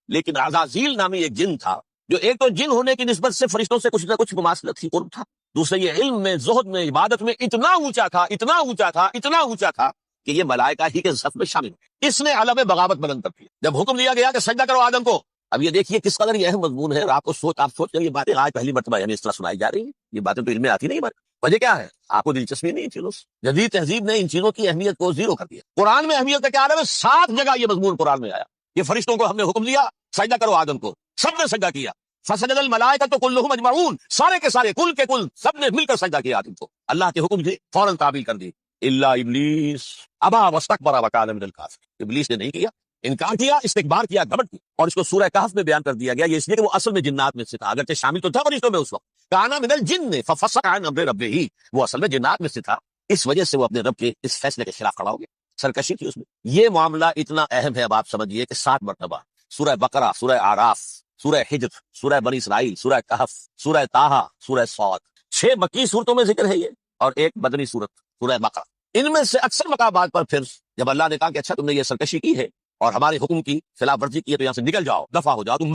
لیکن عزازیل نامی ایک جن تھا جو ایک تو جن ہونے کی نسبت سے فرشتوں سے کچھ نہ کچھ مماثلت تھی، قرب تھا، دوسرے یہ علم میں، زہد میں، عبادت میں اتنا اونچا تھا، اتنا اونچا تھا، اتنا اونچا تھا کہ یہ ملائکہ ہی کے صف میں شامل ہے۔ اس نے علم بغاوت بلند کر دیا جب حکم دیا گیا کہ سجدہ کرو آدم کو۔ اب یہ دیکھیے کس قدر یہ اہم مضمون ہے، اور آپ سوچ کر یہ باتیں آج پہلی مرتبہ یعنی اس طرح سنائی جا رہی ہیں، یہ باتیں تو علم میں آتی نہیں ہمارے۔ وجہ کیا ہے؟ آپ کو دلچسپی نہیں ان چیزوں سے۔ جدید تہذیب نے ان چیزوں کی اہمیت کو زیرو کر دیا۔ قرآن میں اہمیت کا کیا عالم ہے؟ 7 جگہ یہ مضمون قرآن میں آیا، یہ فرشتوں کو ہم نے حکم دیا سجدہ کرو آدم کو، سب نے سجدہ کیا۔ فسجد الملائکۃ کلھم اجمعون، سارے کے سارے، کل کے کل، سب نے مل کر سجدہ کیا آدم کو، اللہ کے حکم سے فوراً تعمیل کر دی۔ الا ابلیس ابا واستکبر وکان من الکافرین، ابلیس نے نہیں کیا، انکار کیا، استکبار کیا، گھمنڈ کیا۔ اور اس کو سورہ کہف میں بیان کر دیا گیا، یہ اس لیے کہ وہ اصل میں جنات میں سے تھا، اگرچہ شامل تو تھا فرشتوں میں اس وقت، کانا من الجن ففسق عن امر ربہ، وہ اصل میں جنات میں سے تھا، اس وجہ سے وہ اپنے رب کے اس فیصلے کے خلاف کھڑا ہو گیا، سرکشی تھی اس میں۔ یہ معاملہ اتنا اہم ہے، اب آپ سمجھیے کہ 7 مرتبہ سورہ بقرہ، سورہ اعراف، سورہ حجر، سورہ بنی اسرائیل، سورہ کہف، سورہ طٰہٰ، سورہ صاد، 6 مکی صورتوں میں ذکر ہے یہ، اور ایک مدنی صورت سورہ بقرہ۔ ان میں سے اکثر مقامات پر پھر جب اللہ نے کہا کہ اچھا تم نے یہ سرکشی کی ہے اور ہمارے حکم کی خلاف ورزی کی ہے تو یہاں سے نکل جاؤ، دفع ہو جاؤ، تم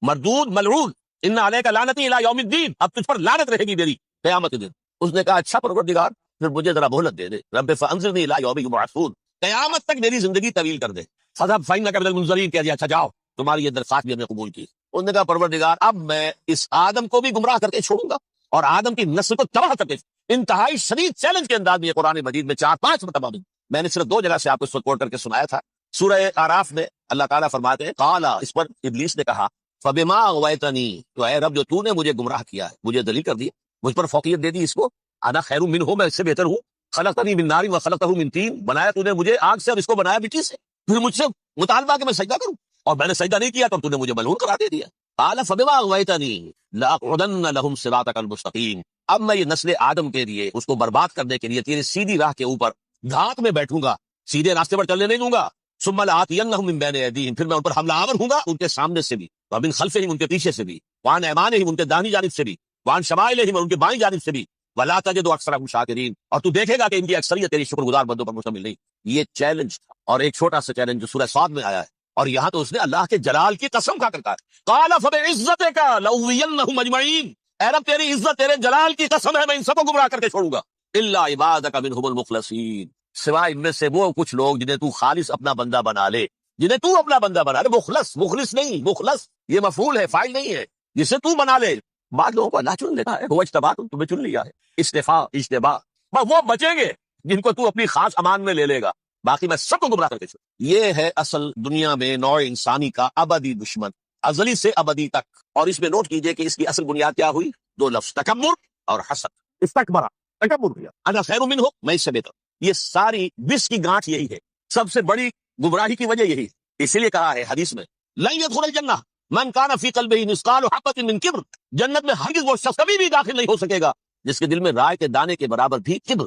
مردود ملعون، ان علیک لعنتی الی یوم الدین، اب تجھ پر لعنت رہے گی میری قیامت کے دن۔ اس نے کہا اچھا پروردگار پھر مجھے ذرا مہلت دے دے، رب فانظرنی الی یوم یبعثون، قیامت تک میری زندگی طویل کر دے۔ فذهب فإنک من المنظرین، کہہ دیا اچھا جاؤ، تمہاری یہ درخواست بھی ہم نے قبول کی۔ انہوں نے کہا پروردگار اب میں اس آدم کو بھی گمراہ کر کے چھوڑوں گا اور آدم کی نسل کو تباہ کر کے، انتہائی شدید چیلنج کے انداز میں یہ قرآن مجید میں 4-5 مرتبہ میں نے صرف 2 جگہ سے آپ کو اس وقت کوٹ کر کے سنایا تھا۔ سورہ اعراف میں اللہ تعالیٰ فرماتے ہیں قال، اس پر ابلیس نے کہا فبما اغویتنی، تو اے رب جو تو نے مجھے گمراہ کیا ہے، مجھے دلیل کر دی، مجھ پر فوقیت دے دی، اس کو انا خیر منہ، میں اس سے بہتر ہوں، خلقتنی من نار وخلقتہ من طین، بنایا تو نے مجھے آگ سے اور اس کو بنایا مٹی سے، پھر مجھ سے مطالبہ کہ میں سجدہ کروں اور میں نے سجدہ نہیں کیا تو تو نے مجھے ملعون قرار دے دیا۔ قال فبما اغویتنی لاقعدن لهم صراطک المستقیم، اب میں یہ نسل آدم کے لیے، اس کو برباد کرنے کے لیے تیرے سیدھی راہ کے اوپر دھات میں بیٹھوں گا، سیدھے راستے پر چلنے نہیں دوں گا۔ ثم لآتینہم من بین ایدیہم، پھر میں ان پر حملہ آور ہوں گا ان کے سامنے سے بھی، ومن خلفہم، ان کے پیچھے سے بھی، وعن ایمانہم، ان کے داہنی جانب سے بھی، وعن شمائلہم، اور ان کے بائیں جانب سے بھی، ولا تجد اکثرہم شاکرین، اور تو دیکھے گا کہ ان کی اکثریت تیری شکر گزار بندوں پر مشتمل نہیں۔ یہ چیلنج تھا، اور ایک چھوٹا سا چیلنج جو سورہ صاد میں آیا ہے، اور یہاں تو اس نے اللہ کے جلال کی قسم کھا کر کہا قال فبعزتک لأغوینہم اجمعین، اے رب تیری عزت، تیرے جلال کی قسم ہے میں ان سب کو گمراہ کر کے چھوڑوں گا، الا عبادک منہم المخلصین، سوائے ان میں سے وہ کچھ لوگ جنہیں تو خالص اپنا بندہ بنا لے، جنہیں تو اپنا بندہ بنا لے، مخلص نہیں، مخلص یہ مفعول ہے، فاعل نہیں ہے، جسے تو بنا لے۔ بعض لوگوں کو اللہ چن لیتا ہے، وہ اجتباکم، تمہیں چن لیا ہے، استفاء اجتباء، بس وہ بچیں گے جن کو تو اپنی خاص امان میں لے لے گا، باقی میں سب کو گمراہ کر کے چھوڑوں۔ یہ ہے اصل دنیا میں نوع انسانی کا ابدی دشمن، ازلی سے ابدی تک۔ اور اس میں نوٹ کیجئے کہ اس کی اصل بنیاد کیا ہوئی؟ 2 لفظ، تکبر اور حسد۔ استکبر، تکبر کیا، انا خیر منہ، میں اس سے بہتر، یہ ساری بس کی گانٹھ یہی ہے، سب سے بڑی گمراہی کی وجہ یہی ہے۔ اسی لیے کہا ہے حدیث میں لن يدخل الجنہ من کان فی قلبہ مثقال حبۃ من کبر، جنت میں ہرگز وہ شخص کبھی بھی داخل نہیں ہو سکے گا جس کے دل میں رائے کے دانے کے برابر بھی کبر،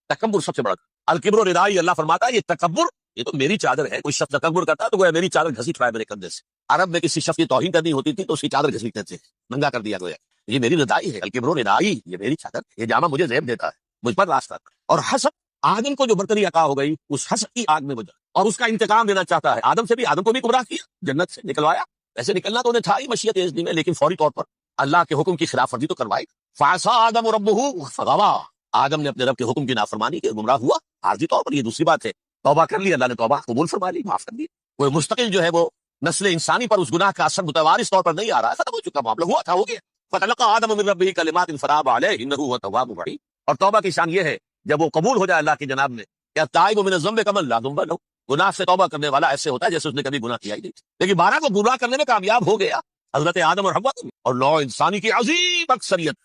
تکبر سب سے بڑا۔ الکبر ردائی، اللہ فرماتا ہے یہ تکبر، یہ تو میری چادر ہے۔ کوئی شخص تکبر کرتا ہے تو گویا میری چادر گھسیٹ رہا ہے میرے کندھے سے۔ عرب میں کسی شخص کی توہین کرنی ہوتی تھی تو اس کی چادر گھسیٹتے تھے، ننگا کر دیا گویا، یہ میری ردائی ہے، الکبر ردائی، یہ میری چادر، یہ جامہ مجھے زیب دیتا ہے، مجھ پر راستہ۔ اور حسد، آدم کو جو برتری عطا ہو گئی اس حسد کی آگ میں بجھا اور اس کا انتقام لینا چاہتا ہے۔ آدم سے بھی، آدم کو بھی گمراہ کیا، جنت سے نکلوایا، ایسے نکلنا تو انہیں تھا ہی مشیت اذن میں، لیکن فوری طور پر اللہ کے حکم کی خلاف ورزی تو کروائی۔ فعصى آدم ربہ فغوى، آدم نے اپنے رب کے حکم کی نافرمانی کی، گمراہ ہوا عارضی طور پر۔ یہ دوسری بات ہے، توبہ کر لی، اللہ نے توبہ قبول فرما لی، معاف کر دی۔ کوئی مستقل جو ہے وہ نسل انسانی پر اس گناہ کا اثر متوارث طور پر نہیں آ رہا ہے، ختم ہو چکا معاملہ، ہوا تھا ہو گیا۔ فتلقى آدم من ربہ کلمات فتاب علیہ انہ هو التواب الرحیم۔ اور توبہ کی شان یہ ہے جب وہ قبول ہو جائے اللہ کی جناب میں، کہ التائب من الذنب کمن لا ذنب له، گناہ سے توبہ کرنے والا ایسے ہوتا ہے جیسے اس نے کبھی گناہ کیا ہی نہیں، لیکن 12 کو گمراہ کرنے میں کامیاب ہو گیا حضرت آدم اور حوا، اور نوع انسانی کی عظیم اکثریت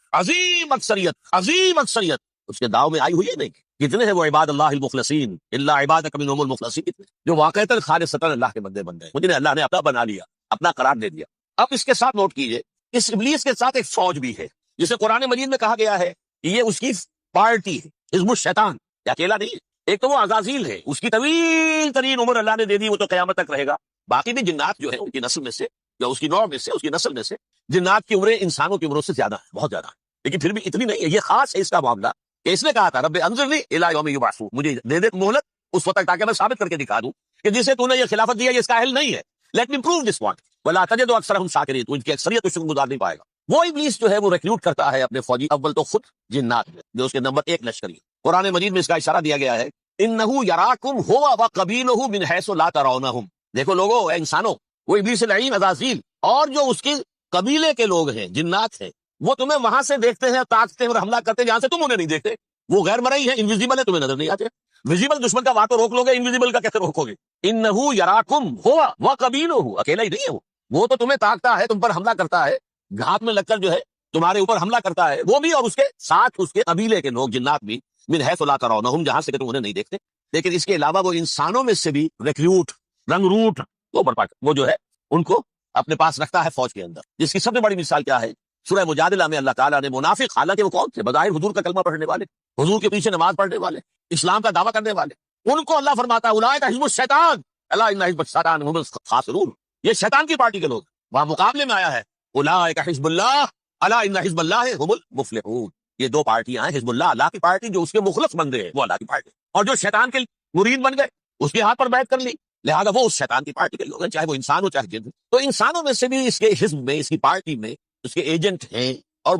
اس کے داؤ میں آئی ہوئی ہے نہیں۔ کتنے ہیں وہ عباد اللہ المخلصین، الا عبادک منہم المخلصین، جو واقعتاً خالصتاً اللہ کے بندے بن گئے، مجھے اللہ نے اپنا بنا لیا، اپنا قرار دے دیا۔ اب اس کے ساتھ نوٹ کیجئے، اس ابلیس کے ساتھ ایک فوج بھی ہے جسے قرآن مجید میں کہا گیا ہے کہ یہ اس کی پارٹی ہے، حزب الشیطان، یہ اکیلا نہیں ہے۔ ایک تو وہ عزازیل ہے، اس کی طویل ترین عمر اللہ نے دے دی، وہ تو قیامت تک رہے گا۔ باقی بھی جنات جو ہے ان کی نسل میں سے، یا اس کی نوع میں سے، اس کی نسل میں سے، جنات کی عمریں انسانوں کی عمروں سے زیادہ ہے، بہت زیادہ ہے، لیکن پھر بھی اتنی نہیں ہے۔ یہ خاص ہے اس کا معاملہ کہ اس نے کہا تھا رب انظرنی الی یوم یبعثون، مجھے دے دے مہلت اس وقت تک تاکہ میں ثابت کر کے دکھا دوں کہ جسے تو نے یہ خلافت دیا یہ اس کا اہل نہیں ہے، let me prove this point ولا تجد اکثرهم شاکرین، تو ان کی اکثریت تو شکر گزار نہیں پائے گا۔ وہ ابلیس جو ہے وہ ریکروٹ کرتا ہے اپنے فوجی، اول تو خود جنات میں جو اس کے نمبر 1 لشکری ہے۔ قرآن مجید میں اس کا اشارہ دیا گیا ہے، انه یراکم هو وقبیلہ من حیث لا ترونہم، دیکھو لوگو، اے انسانوں، وہ ابلیس لعین عزازیل اور جو اس کے قبیلے کے لوگ ہیں، جنات ہیں، وہ تمہیں وہاں سے دیکھتے ہیں، تاکتے ہیں اور حملہ کرتے ہیں جہاں سے تم انہیں نہیں دیکھتے۔ وہ غیر مرئی ہیں، انویزیبل ہے، تمہیں نظر نہیں آتے۔ ویزیبل دشمن کا وہاں تو روک لو گے، انویزیبل کا کیسے روکو گے؟ انہ یراکم ہوا وقبیلہ، اکیلا ہی نہیں ہے وہ تو تمہیں تاکتا ہے، تم پر حملہ کرتا ہے، گھات میں لگ کر جو ہے تمہارے اوپر حملہ کرتا ہے، وہ بھی اور اس کے ساتھ اس کے قبیلے کے لوگ جنات بھی، من حیث لا ترونہم، جہاں سے کہ تم انہیں نہیں دیکھتے۔ لیکن اس کے علاوہ وہ انسانوں میں سے بھی ریکروٹ، رنگ روٹ، وہ جو ہے ان کو اپنے پاس رکھتا ہے فوج کے اندر، جس کی سب سے بڑی مثال کیا ہے؟ سورہ مجادلہ میں اللہ تعالیٰ نے منافق، حالانکہ وہ کون تھے؟ بظاہر حضور کا کلمہ پڑھنے والے، حضور کے پیچھے نماز پڑھنے والے، اسلام کا دعویٰ کرنے والے، ان کو اللہ فرماتا ہے اولئک حزب الشیطان الا ان حزب الشیطان هم الخاسرون، یہ شیطان کی پارٹی کے لوگ۔ وہاں مقابلے میں آیا ہے اولئک حزب اللہ الا ان حزب اللہ هم المفلحون، یہ دو پارٹیاں ہیں، حزب اللہ اللہ کی پارٹی جو اس کے مخلص بندے ہیں وہ اللہ کی پارٹی، اور جو شیطان کے مرید بن گئے اس کے ہاتھ پر بیعت کر لی، لہذا وہ اس شیطان کی پارٹی کے لوگ ہیں، چاہے وہ انسان ہو چاہے جن ہو۔ تو انسانوں میں سے بھی اس کے حزب میں، اس کی پارٹی میں اس کے ایجنٹ ہیں، اور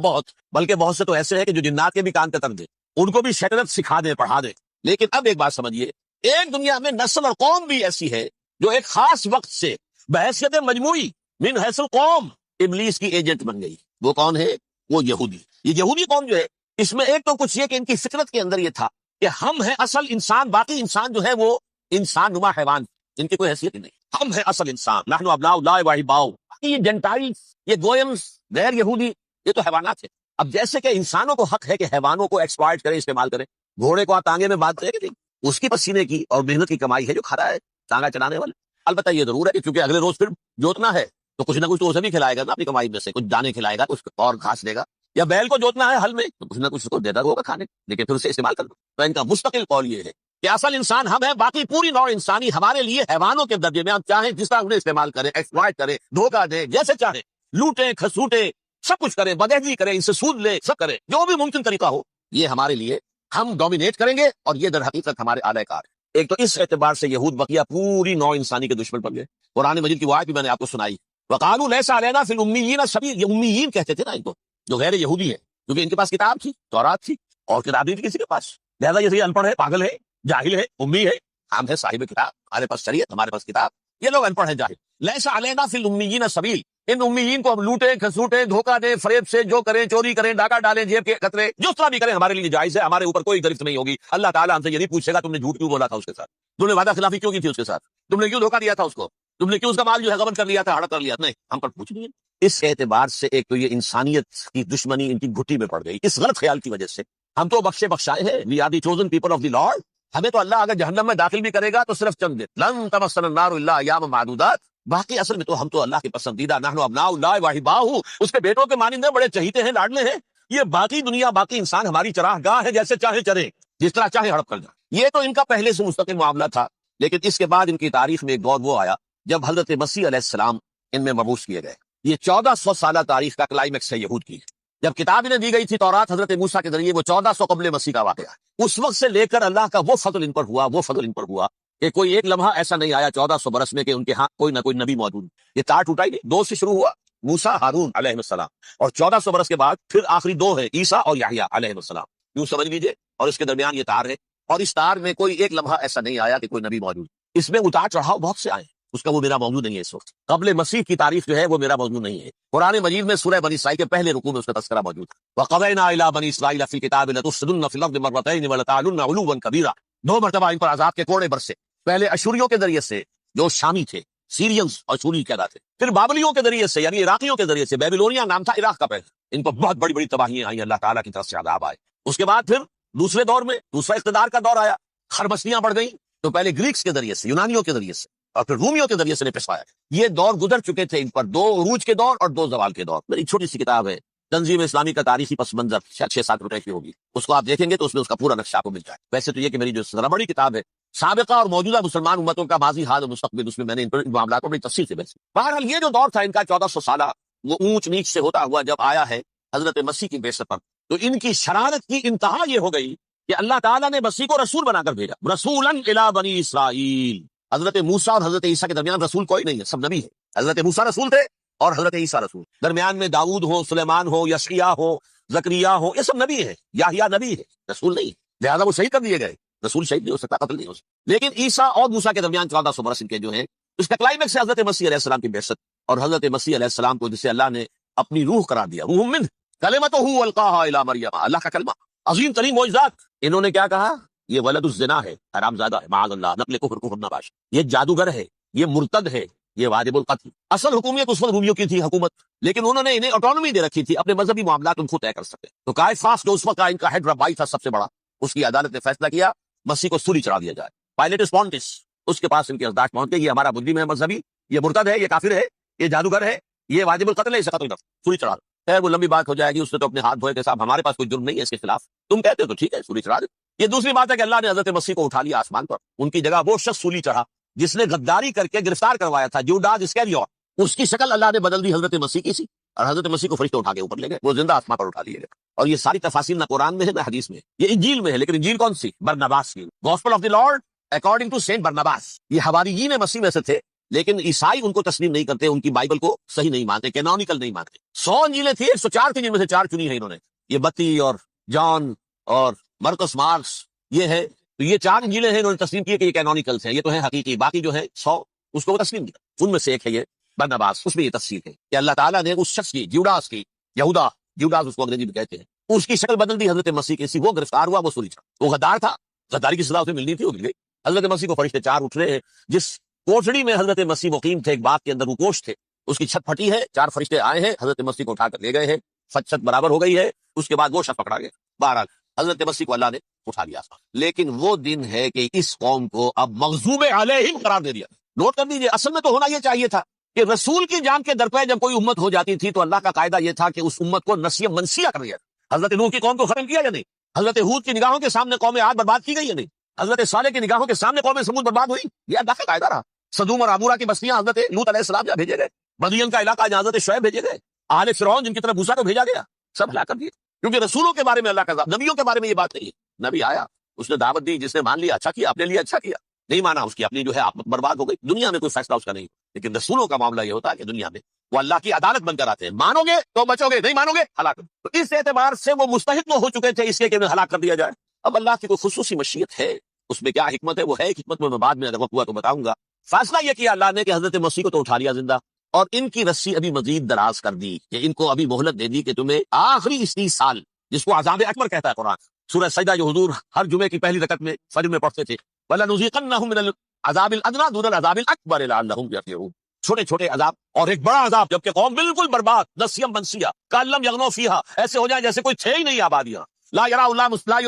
بلکہ بہت سے تو ایسے ہیں کہ جو جنات کے بھی کان کتر دیں، ان کو بھی شیطنت سکھا دیں، پڑھا دیں۔ لیکن اب ایک بات سمجھیے، ایک دنیا میں نسل اور قوم بھی ایسی ہے جو ایک خاص وقت سے بحیثیت مجموعی من حیث القوم ابلیس کی ایجنٹ بن گئی۔ وہ کون ہے؟ وہ یہودی۔ یہ یہودی قوم جو ہے، اس میں ایک تو کچھ یہ کہ ان کی فطرت کے اندر یہ تھا کہ ہم ہیں اصل انسان، باقی انسان جو ہے وہ انسان نما حیوان، ان کی کوئی حیثیت ہی نہیں، ہم ہیں اصل انسان، نحن ابناء اللہ و احباؤہ۔ یہ جنٹائل، یہ گوئمز، غیر یہودی، یہ تو حیوانات ہیں۔ اب جیسے کہ انسانوں کو حق ہے کہ حیوانوں کو ایکسپلائٹ کریں، استعمال کریں، گھوڑے کو آپ تانگے میں باندھ دیں کہ نہیں، اس کی پسینے کی اور محنت کی کمائی ہے جو کھا رہا ہے تانگا چلانے والا۔ البتہ یہ ضرور ہے کہ چونکہ اگلے روز پھر جوتنا ہے تو کچھ نہ کچھ تو اسے بھی کھلائے گا نا، اپنی کمائی میں سے کچھ دانے کھلائے گا، کچھ اور گھاس دے گا، یا بیل کو جوتنا ہے ہل میں تو کچھ نہ کچھ اس کو دیتا ہوگا کھانے، لیکن پھر اسے استعمال کر دو۔ تو ان کا مستقل قول یہ ہے کہ اصل انسان ہم ہیں، باقی پوری نوع انسانی ہمارے لیے حیوانوں کے درجے میں، ہم چاہیں جس طرح انہیں استعمال کریں، ایکسپلائٹ کریں، دھوکہ دیں، جیسے چاہیں، لوٹیں کھسوٹیں، سب کچھ کریں، بدہضی کریں، ان سے سود لیں، سب کریں، جو بھی ممکن طریقہ ہو، یہ ہمارے لیے ہم ڈومینیٹ کریں گے، اور یہ در حقیقت ہمارے اعلی کار ہے۔ ایک تو اس اعتبار سے یہود بقیہ پوری نوع انسانی کے دشمن بن گئے۔ قرآن مجید کی وہ آیت بھی میں نے آپ کو سنائی، وقالوا لیس علینا فی الامیین سبیل، یہ امیین کہتے تھے نا ان کو، جو غیر یہودی ہیں، کیونکہ ان کے پاس کتاب تھی، تورات تھی، اور کتاب نہیں تھی کسی کے پاس، لہذا یہ ان پڑھ ہے، پاگل ہے، جاہل ہے، امی ہے، ہم ہے صاحب کتاب، ہمارے پاس شریعت، ہمارے پاس کتاب، یہ لوگ ان پڑھ ہیں، جاہل۔ لیس علینا فی الامیین سبیل، ان امیین کو ہم لوٹیں کھسوٹیں، دھوکہ دیں، فریب سے جو کریں، چوری کریں، ڈاکہ ڈالیں، جیب کے قطرے، جس طرح بھی کریں ہمارے لیے جائز ہے، ہمارے اوپر کوئی گرفت نہیں ہوگی۔ اللہ تعالیٰ ہم سے یہ نہیں پوچھے گا تم نے جھوٹ کیوں بولا تھا اس کے ساتھ، تم نے وعدہ خلافی کیوں کی تھی اس کے ساتھ، تم نے کیوں دھوکہ دیا تھا اس کو، تم نے کیوں اس کا مال جو ہے غبن کر لیا تھا، ہڑپ کر لیا تھا، نہیں، ہم پر پوچھ نہیں ہے۔ اس اعتبار سے ایک تو یہ انسانیت کی دشمنی ان کی گھٹی میں پڑ گئی، اس غلط خیال کی وجہ سے۔ ہم تو بخشے بخشائے ہیں، we are the chosen people of the lord, ہمیں تو اللہ اگر جہنم میں داخل بھی کرے گا تو صرف چند دن، لن تمسنا النار الا ایام معدودات، باقی اصل میں تو ہم تو اللہ کے پسندیدہ، نحن ابناء اللہ و احباؤہ، اس کے بیٹوں کے مانند ہیں، بڑے چہیتے ہیں، لاڈلے ہیں۔ یہ باقی دنیا، باقی انسان ہماری چراہ گاہ ہے، جیسے چاہے چرے، جس طرح چاہے ہڑپ کر جائے۔ یہ تو ان کا پہلے سے مستقل معاملہ تھا، لیکن اس کے بعد ان کی تاریخ میں ایک دور وہ آیا جب حضرت مسیح علیہ السلام ان میں مبعوث کیے گئے۔ یہ 1400 سالہ تاریخ کا کلائمیکس ہے یہود کی۔ جب کتاب انہیں دی گئی تھی تورات حضرت موسیٰ کے ذریعے، وہ 1400 قبل مسیح کا واقعہ ہے۔ اس وقت سے لے کر اللہ کا وہ فضل ان پر ہوا، وہ فضل ان پر ہوا کہ کوئی ایک لمحہ ایسا نہیں آیا 1400 برس میں کہ ان کے ہاں کوئی نہ کوئی نبی موجود۔ یہ تار ٹوٹا ہی نہیں، 2 سے شروع ہوا، موسیٰ ہارون علیہ السلام، اور 1400 برس کے بعد پھر آخری 2 ہے، عیسیٰ اور یحییٰ علیہ السلام، یوں سمجھ لیجئے، اور اس کے درمیان یہ تار ہے، اور اس تار میں کوئی ایک لمحہ ایسا نہیں آیا کہ کوئی نبی موجود۔ اس میں اتار چڑھاؤ بہت سے آئے، اس کا وہ میرا موضوع نہیں ہے اس وقت، قبل مسیح کی تاریخ جو ہے وہ میرا موضوع نہیں ہے۔ قرآن مجید میں سورہ بنی اسرائیل کے پہلے رکوع میں اس کا تذکرہ موجود ہے، وَقَضَيْنَا إِلَىٰ بَنِي إِسْرَائِيلَ فِي الْكِتَابِ لَتُفْسِدُنَّ فِي الْأَرْضِ مَرَّتَيْنِ وَلَتَعْلُنَّ عُلُوًّا كَبِيرًا، 2 مرتبہ ان پر عذاب کے کوڑے برسے، پہلے اشوریوں کے ذریعے سے جو شامی تھے، سیرینز اور اشوری کہلاتے، پھر بابلیوں کے ذریعے سے یعنی عراقیوں کے ذریعے سے، بیبلونیا نام تھا عراق کا پہلے، ان پر بہت بڑی بڑی تباہیاں آئیں، اللہ تعالیٰ کی طرف سے عذاب آئے۔ اس کے بعد پھر دوسرے دور میں دوسرا اقتدار کا دور آیا، خربستیاں بڑھ گئیں، تو پہلے گریکس کے ذریعے سے، یونانیوں کے ذریعے سے، اور پھر رومیوں کے ذریعے سے نے پسوایا۔ یہ دور گزر چکے تھے ان پر، 2 عروج کے دور اور 2 زوال کے دور۔ میری چھوٹی سی کتاب ہے تنظیم اسلامی کا تاریخی پس منظر، 6-7 روپے کی ہوگی، اس کو آپ دیکھیں گے تو اس میں اس کا پورا نقشہ آپ کو مل جائے۔ ویسے تو یہ کہ میری جو ذرا بڑی کتاب ہے سابقہ اور موجودہ مسلمان امتوں کا ماضی، حال اور مستقبل، اس میں میں نے ان معاملات کو بڑی تفصیل سے بحث کی۔ بہرحال یہ جو دور تھا ان کا 1400 سالہ، وہ اونچ نیچ سے ہوتا ہوا جب آیا ہے حضرت مسیح کی بعثت پر، تو ان کی شرارت کی انتہا یہ ہو گئی کہ اللہ تعالیٰ نے مسیح کو رسول بنا کر بھیجا، رسولاً الی بنی اسرائیل، حضرت موسیٰ اور حضرت عیسیٰ کے درمیان رسول کوئی نہیں ہے، سب نبی ہے۔ حضرت موسیٰ رسول تھے اور حضرت عیسیٰ رسول، درمیان میں داؤد ہو، سلیمان ہو، یشعیاہ ہو، زکریا ہو، یہ سب نبی ہے، یحییٰ نبی ہے، رسول نہیں ہے، لہذا وہ شہید کر دیے گئے۔ رسول شہید نہیں ہو سکتا، قتل نہیں ہو سکتا۔ لیکن عیسیٰ اور موسیٰ کے درمیان 1400 برس ان کے جو ہیں، اس کا کلائمیکس ہے حضرت مسیح علیہ السلام کی بعثت، اور حضرت مسیح علیہ السلام کو جسے اللہ نے اپنی روح قرار دیا، روح منہ، کلمتہ القاها الی مریم، اللہ کا کلمہ، عظیم ترین معجزات۔ انہوں نے کیا کہا؟ یہ ولد الزنا ہے، حرام زادہ ہے، معاذ اللہ، نقل کفر نباش، یہ جادوگر ہے، یہ مرتد ہے، یہ واجب القتل۔ اصل حکومت اس وقت رومیوں کی تھی حکومت، لیکن انہوں نے انہیں آٹونومی دے رکھی تھی، اپنے مذہبی معاملات ان خود طے کر سکتے۔ تو کائفاس جو اس وقت کا ان کا ہیڈ ربائی تھا سب سے بڑا، اس کی عدالت نے فیصلہ کیا مسیح کو سولی چڑھا دیا جائے۔ پائلیٹس پونٹس، اس کے پاس ان کی ارزداشت پہنچ گئی، یہ ہمارا مجرم ہے مذہبی، یہ مرتد ہے، یہ کافر ہے، یہ جادوگر ہے، یہ واجب القتل ہے، اسے قتل کر، سولی چڑھا دو۔ خیر وہ لمبی بات ہو جائے گی، اس نے تو اپنے ہاتھ دھوئے کہ صاحب ہمارے پاس کوئی جرم نہیں ہے اس کے خلاف، تم کہتے ہو تو ٹھیک ہے، سولی چڑھا دو۔ یہ دوسری بات ہے کہ اللہ نے حضرت مسیح کو اٹھا لیا آسمان پر، ان کی جگہ وہ شخص سولی چڑھا جس نے غداری کر کے گرفتار کروایا تھا، جوڈاس اسکریوٹ، اس کی شکل اللہ نے بدل دی حضرت مسیح کی سی، اور حضرت مسیح کو فرشتے اٹھا کے اوپر لے گئے، وہ زندہ آسمان پر اٹھا لیے گئے۔ اور یہ ساری تفاصیل نہ قرآن میں ہے نہ حدیث میں ہے، یہ انجیل میں ہے، لیکن انجیل کون سی؟ برناباس کی، gospel of the lord according to Saint Barnabas. یہ حواریین مسیح میں سے تھے، لیکن عیسائی ان کو تسلیم نہیں کرتے، ان کی بائبل کو صحیح نہیں مانتے، کینونیکل نہیں مانتے۔ 100 انجیلیں تھی، 104 تھی، جن میں سے 4 چنی ہیں انہوں نے، یہ متی اور جان اور مرکس مارکس، یہ ہے، تو یہ 4 انجیلیں ہیں، انہوں نے تسلیم کی کہ یہ کینونیکلز ہیں، یہ تو ہیں حقیقی، باقی جو ہے 100 اس کو وہ تسلیم کیا۔ ان میں سے ایک ہے یہ برناباس، اس میں یہ تفصیل ہے کہ اللہ تعالیٰ نے اس شخص کی، جیوڈاس کی، یہودا، جیوڈاس اس کو انگریزی میں کہتے ہیں، اس کی شکل بدل دی حضرت مسیح کی سی، وہ گرفتار ہوا، وہ سولی چڑھا، وہ غدار تھا، غداری کی سزا اسے ملنی تھی، وہ مل گئی۔ حضرت مسیح کو فرشتے 4 اٹھ رہے ہیں، جس کوٹڑی میں حضرت مسیح مقیم تھے، ایک باغ کے اندر روپوش تھے، اس کی چھت پھٹی ہے، 4 فرشتے آئے ہیں، حضرت مسیح کو اٹھا کر لے گئے ہیں، چھت برابر ہو گئی ہے، اس کے بعد وہ شخص پکڑا گیا۔ بہرحال حضرت مسیح کو اللہ نے اٹھا لیا، لیکن وہ دن ہے کہ اس قوم کو اب مغضوب علیہم قرار دے دیا۔ نوٹ کر دیجئے، اصل میں تو ہونا یہ چاہیے تھا کہ رسول کی جان کے درپے جب کوئی امت ہو جاتی تھی تو اللہ کا قاعدہ یہ تھا کہ اس امت کو نسیہ منسیہ کر دیا۔ حضرت نوح کی قوم کو ختم کیا یا نہیں؟ حضرت ہود کی نگاہوں کے سامنے قوم عاد برباد کی گئی یا نہیں؟ حضرت صالح کی نگاہوں کے سامنے قوم سمود برباد ہوئی، یہ اللہ کا قاعدہ رہا۔ صدوم اور عمورہ کی بستیاں حضرت لوط علیہ السلام جہاں بھیجے گئے، مدین کا علاقہ جہاں حضرت شعیب بھیجے گئے، آل فرعون جن کی طرف موسیٰ کو بھیجا گیا، سب ہلاک کر دیے، کیونکہ رسولوں کے بارے میں اللہ کا عذاب، نبیوں کے بارے میں یہ بات نہیں ہے۔ نبی آیا، اس نے دعوت دی، جس نے مان لیا اچھا کیا، اپنے لیے اچھا کیا، نہیں مانا اس کی اپنی جو ہے آپ برباد ہو گئی، دنیا میں کوئی فیصلہ اس کا نہیں۔ لیکن رسولوں کا معاملہ یہ ہوتا ہے کہ دنیا میں وہ اللہ کی عدالت بن کر آتے ہیں، مانو گے تو بچو گے، نہیں مانو گے ہلاک۔ تو اس اعتبار سے وہ مستحق تو ہو چکے تھے اس کے کہ انہیں ہلاک کر دیا جائے۔ اب اللہ کی کوئی خصوصی مشیت ہے، اس میں کیا حکمت ہے، وہ ہے ایک حکمت، میں بعد میں اگر وقت ہوا تو بتاؤں گا۔ فیصلہ یہ کیا اللہ نے کہ حضرت مسیح کو تو اٹھا لیا زندہ، اور ان کی رسی ابھی مزید دراز کر دی، کہ ان کو ابھی مہلت دے دی کہ تمہیں آخری 30 سال، جس کو عذاب اکبر کہتا ہے قرآن، سورہ سجدہ جو حضور ہر جمعے کی پہلی رکعت میں فجر میں پڑھتے تھے، وَلَنُذِيقَنَّهُم مِّنَ الْعَذَابِ الْأَدْنَىٰ دُونَ الْعَذَابِ الْأَكْبَرِ لَعَلَّهُمْ يَرْجِعُونَ۔ چھوٹے چھوٹے عذاب اور ایک بڑا عذاب، جبکہ قوم بالکل برباد، نسیہ منسیہ، کأن لم یغنوا فیہا، ایسے ہو جائیں جیسے کوئی تھے ہی نہیں آبادیاں، لا یرا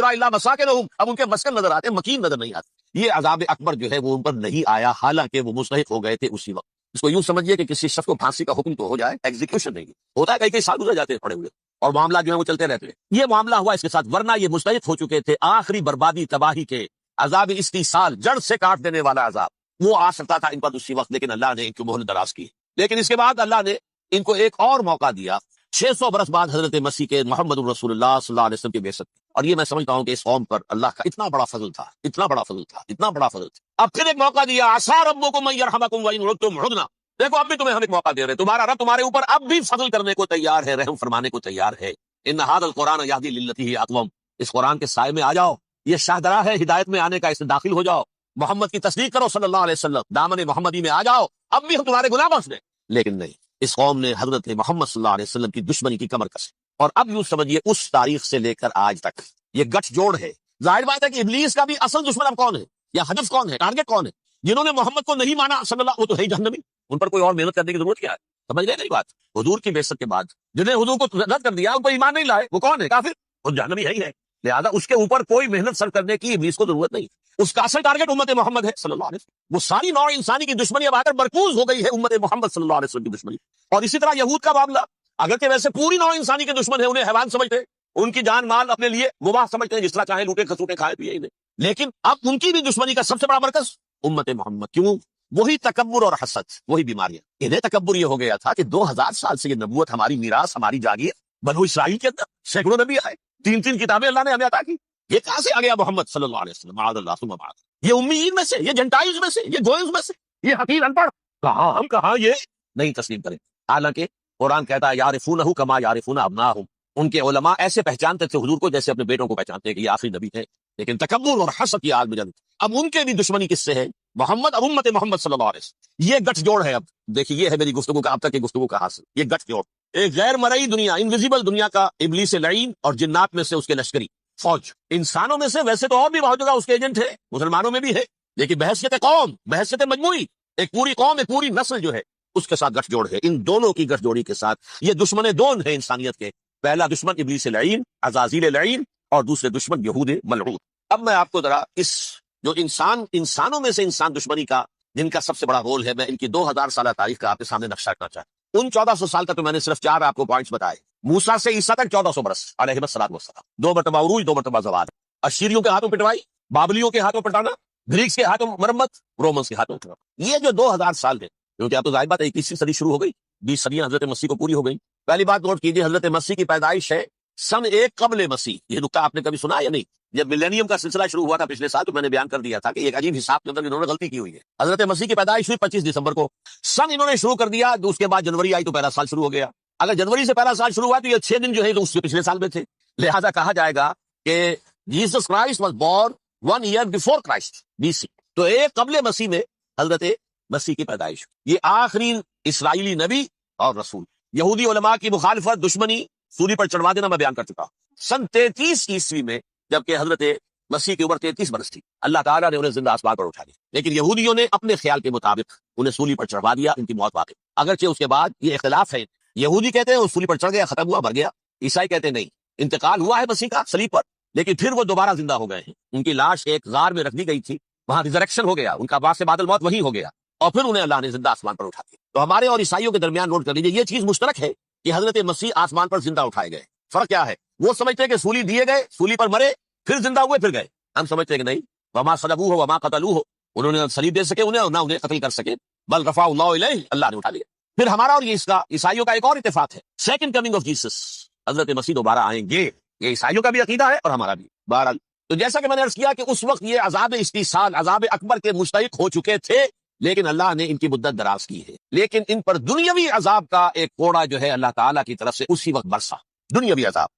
الا مساکنہم، اب ان کے مسکن نظر آتے، مکین نظر نہیں آتے۔ یہ عذاب اکبر جو ہے وہ ان پر نہیں آیا، حالانکہ وہ مستحق ہو گئے تھے اسی وقت۔ اس کو یوں سمجھیے کہ کسی شخص کو پھانسی کا حکم تو ہو جائے، ایگزیکیوشن نہیں ہوتا ہے، کئی سال گزر جاتے ہیں پڑے ہوئے، اور معاملات جو ہیں وہ چلتے رہتے ہیں۔ یہ معاملہ ہوا اس کے ساتھ، ورنہ یہ مستحق ہو چکے تھے آخری بربادی تباہی کے، عذاب استیصال، جڑ سے کاٹ دینے والا عذاب، وہ آ سکتا تھا ان پر اسی وقت، لیکن اللہ نے ان کی مہلت دراز کی۔ لیکن اس کے بعد اللہ نے ان کو ایک اور موقع دیا، 600 برس بعد حضرت مسیح کے، محمد رسول اللہ صلی اللہ علیہ وسلم کی بعثت۔ اور یہ میں سمجھتا ہوں کہ اس قوم پر اللہ کا اتنا بڑا فضل تھا، اتنا بڑا فضل تھا، اتنا بڑا فضل تھا۔ اب پھر ایک موقع دیا، عسیٰ ربکم ان یرحمکم وان عدتم عدنا، دیکھو اب بھی تمہیں ہم ایک موقع دے رہے ہیں، تمہارا رب تمہارے اوپر اب بھی فضل کرنے کو تیار ہے، رحم فرمانے کو تیار ہے۔ ان ھذا القرآن یہدی للتی ہی اقوم، اس قرآن کے سائے میں آ جاؤ، یہ شاہدرا ہے ہدایت میں آنے کا، اس میں داخل ہو جاؤ، محمد کی تصدیق کرو صلی اللہ علیہ وسلم، دامن محمدی میں آ جاؤ، اب بھی ہم تمہارے گناہ بخش دیں۔ لیکن نہیں، اس قوم نے حضرت محمد صلی اللہ علیہ وسلم کی دشمنی کی کمر کسی، اور اب یوں سمجھیے اس تاریخ سے لے کر آج تک یہ گٹھ جوڑ ہے۔ ظاہر بات ہے کہ ابلیس کا بھی اصل دشمن اب کون ہے، یا ہدف کون ہے، ٹارگٹ کون ہے؟ جنہوں نے محمد کو نہیں مانا صلی اللہ، وہ تو ہے ہی جہنمی، ان پر کوئی اور محنت کرنے کی ضرورت کیا ہے؟ سمجھ رہے میری بات؟ حضور کی بعثت کے بعد جنہیں حضور کو رد کر دیا، ان کو ایمان نہیں لائے، وہ کون ہے؟ کافر، وہ جہنمی ہے ہی ہے۔ لہذا اس کے اوپر کوئی محنت سر کرنے کی ابلیس کو ضرورت نہیں، اس کا اصل ٹارگٹ امت محمد ہے صلی اللہ علیہ وسلم۔ وہ ساری نوع انسانی کی دشمنی اب آ کر مرکوز ہو گئی ہے امت محمد صلی اللہ علیہ وسلم کی دشمنی۔ اور اسی طرح یہود کا معاملہ، اگرچہ ویسے پوری نوع انسانی کے دشمن ہے، انہیں حیوان سمجھتے، ان کی جان مال اپنے لیے مباح سمجھتے ہیں، جس طرح چاہے لوٹے کھسوٹے کھائے پیے انہیں، لیکن اب ان کی بھی دشمنی کا سب سے بڑا مرکز امت محمد۔ کیوں؟ وہی تکبر اور حسد، وہی بیماریاں۔ انہیں تکبر یہ ہو گیا تھا کہ 2000 سال سے یہ نبوت ہماری میراث، ہماری جاگیر، بنو اسرائیل کے اندر سینکڑوں نبی آئے، 3 کتابیں اللہ نے ہمیں عطا کی، یہ کہاں سے آ گیا محمد صلی اللہ علیہ وسلم؟ معاذ اللہ ثم معاذ۔ یہ امیین میں سے، یہ جنٹائلز میں سے، یہ گوئنز میں سے، یہ حقیر ان پڑھ، کہاں ہم کہاں یہ نہیں تسلیم کریں. حالانکہ قرآن کہتا ہے یعرفونہ کما یعرفون ابناہم، ان کے علماء ایسے پہچانتے تھے حضور کو جیسے اپنے بیٹوں کو پہچانتے ہیں کہ یہ آخری نبی تھے. لیکن تکبر اور حسد کی عالم جنگ، اب ان کے بھی دشمنی کس سے ہے؟ محمد اور امت محمد صلی اللہ علیہ وسلم. یہ گٹھ جوڑ ہے. اب دیکھیے یہ ہے میری گفتگو کا اب تک کی گفتگو کا حاصل، یہ گٹھ جوڑ. ایک غیر مرئی دنیا، انویزیبل دنیا کا ابلیس لعین اور جنات میں سے اس کے لشکری فوج. انسانوں میں سے ویسے تو اور بھی بہت جگہ اس کے ایجنٹ ہے، مسلمانوں میں بھی ہے، لیکن بحیثیت قوم، بحیثیت مجموعی، ایک پوری قوم، ایک پوری نسل جو ہے اس کے ساتھ گٹھ جوڑ ہے. ان دونوں کی گٹھ جوڑی کے ساتھ یہ دشمن دون ہے انسانیت کے. پہلا دشمن ابلیس لعین، عزازیل لعین، اور دوسرے دشمن یہود ملعون. اب میں آپ کو ذرا اس جو انسانوں میں سے انسان دشمنی کا جن کا سب سے بڑا رول ہے، میں ان کی 2000 سالہ تاریخ کا آپ کے سامنے نقشہ کرنا چاہتا ہوں. ان 1400 سال کا تو میں نے صرف 4 آپ کو پوائنٹس بتائے. موسیٰ سے عیسیٰ تک 1400 برس علیہ السلام، 2 مرتبہ عروج، 2 مرتبہ زوال، اشیریوں کے ہاتھوں پٹوائی، بابلیوں کے ہاتھوں پٹانا، گریکس کے ہاتھوں مرمت، رومنس کے ہاتھوں پٹانا. یہ جو 2000 سال ہے، کیونکہ اب تو ظاہر بات ہے 21ویں صدی شروع ہو گئی، 20 صدیاں حضرت مسیح کو پوری ہو گئی. پہلی بات نوٹ کیجیے، حضرت مسیح کی پیدائش ہے سن 1 قبل مسیح. یہ نکتہ آپ نے کبھی سنا یا نہیں؟ جب ملینیم کا سلسلہ شروع ہوا تھا پچھلے سال تو میں نے بیان کر دیا تھا کہ ایک عجیب حساب کے اندر انہوں نے غلطی کی ہوئی ہے. حضرت مسیح کی پیدائش ہوئی 25 دسمبر کو، سن انہوں نے شروع کر دیا، اس کے بعد جنوری آئی تو پہلا سال شروع ہو گیا. اگر جنوری سے پہلا سال شروع ہوا تو یہ 6 دن جو ہے تو اس کے پچھلے سال میں تھے. لہذا کہا جائے گا کہ Jesus Christ was born 1 year before Christ BC. تو 1 قبل مسیح میں حضرت مسیح کی پیدائش. یہ آخری اسرائیلی نبی اور رسول. یہودی علماء کی مخالفت، دشمنی، سولی پر چڑھوا دینا میں بیان کر چکا. سن 33 عیسوی میں جبکہ حضرت مسیح کی عمر 33 برس تھی، اللہ تعالیٰ نے انہیں زندہ آسمان پر اٹھا دیا. لیکن یہودیوں نے اپنے خیال کے مطابق انہیں سولی پر چڑھوا دیا، ان کی موت واقع. اگرچہ اس کے بعد یہ اختلاف ہے، یہودی کہتے ہیں وہ سولی پر چڑھ گیا، ختم ہوا، مر گیا. عیسائی کہتے ہیں نہیں، انتقال ہوا ہے مسیح کا صلیب پر، لیکن پھر وہ دوبارہ زندہ ہو گئے ہیں. ان کی لاش ایک غار میں رکھ دی گئی تھی، وہاں ریزریکشن ہو گیا، ان کا باعث بعد الموت وہی ہو گیا، اور پھر انہیں اللہ نے زندہ آسمان پر اٹھا دیا. تو ہمارے اور عیسائیوں کے درمیان نوٹ کر لیجیے، یہ چیز مشترک ہے کہ حضرت مسیح آسمان پر زندہ اٹھائے گئے. فرق کیا ہے؟ وہ سمجھتے ہیں کہ سولی دیے گئے، سولی پر مرے، پھر زندہ ہوئے، پھر گئے. ہم سمجھتے ہیں کہ نہیں، وما صلبوہ وما قتلوہ، انہوں نے صلیب دے سکے انہیں اور نہ انہیں قتل کر سکے، بل رفع اللہ الیہ، اللہ نے اٹھا لیا. پھر ہمارا اور یہ اس کا عیسائیوں کا ایک اور اتفاق ہے، سیکنڈ کمنگ آف جیسس، حضرت مسیح دوبارہ آئیں گے. یہ عیسائیوں کا بھی عقیدہ ہے اور ہمارا بھی. بہرحال تو جیسا کہ میں نے عرض کیا کہ اس وقت یہ عذاب استیصال، عذاب اکبر کے مستحق ہو چکے تھے، لیکن اللہ نے ان کی مدت دراز کی ہے. لیکن ان پر دنیاوی عذاب کا ایک کوڑا جو ہے اللہ تعالیٰ کی طرف سے اسی وقت برسا. دنیاوی عذاب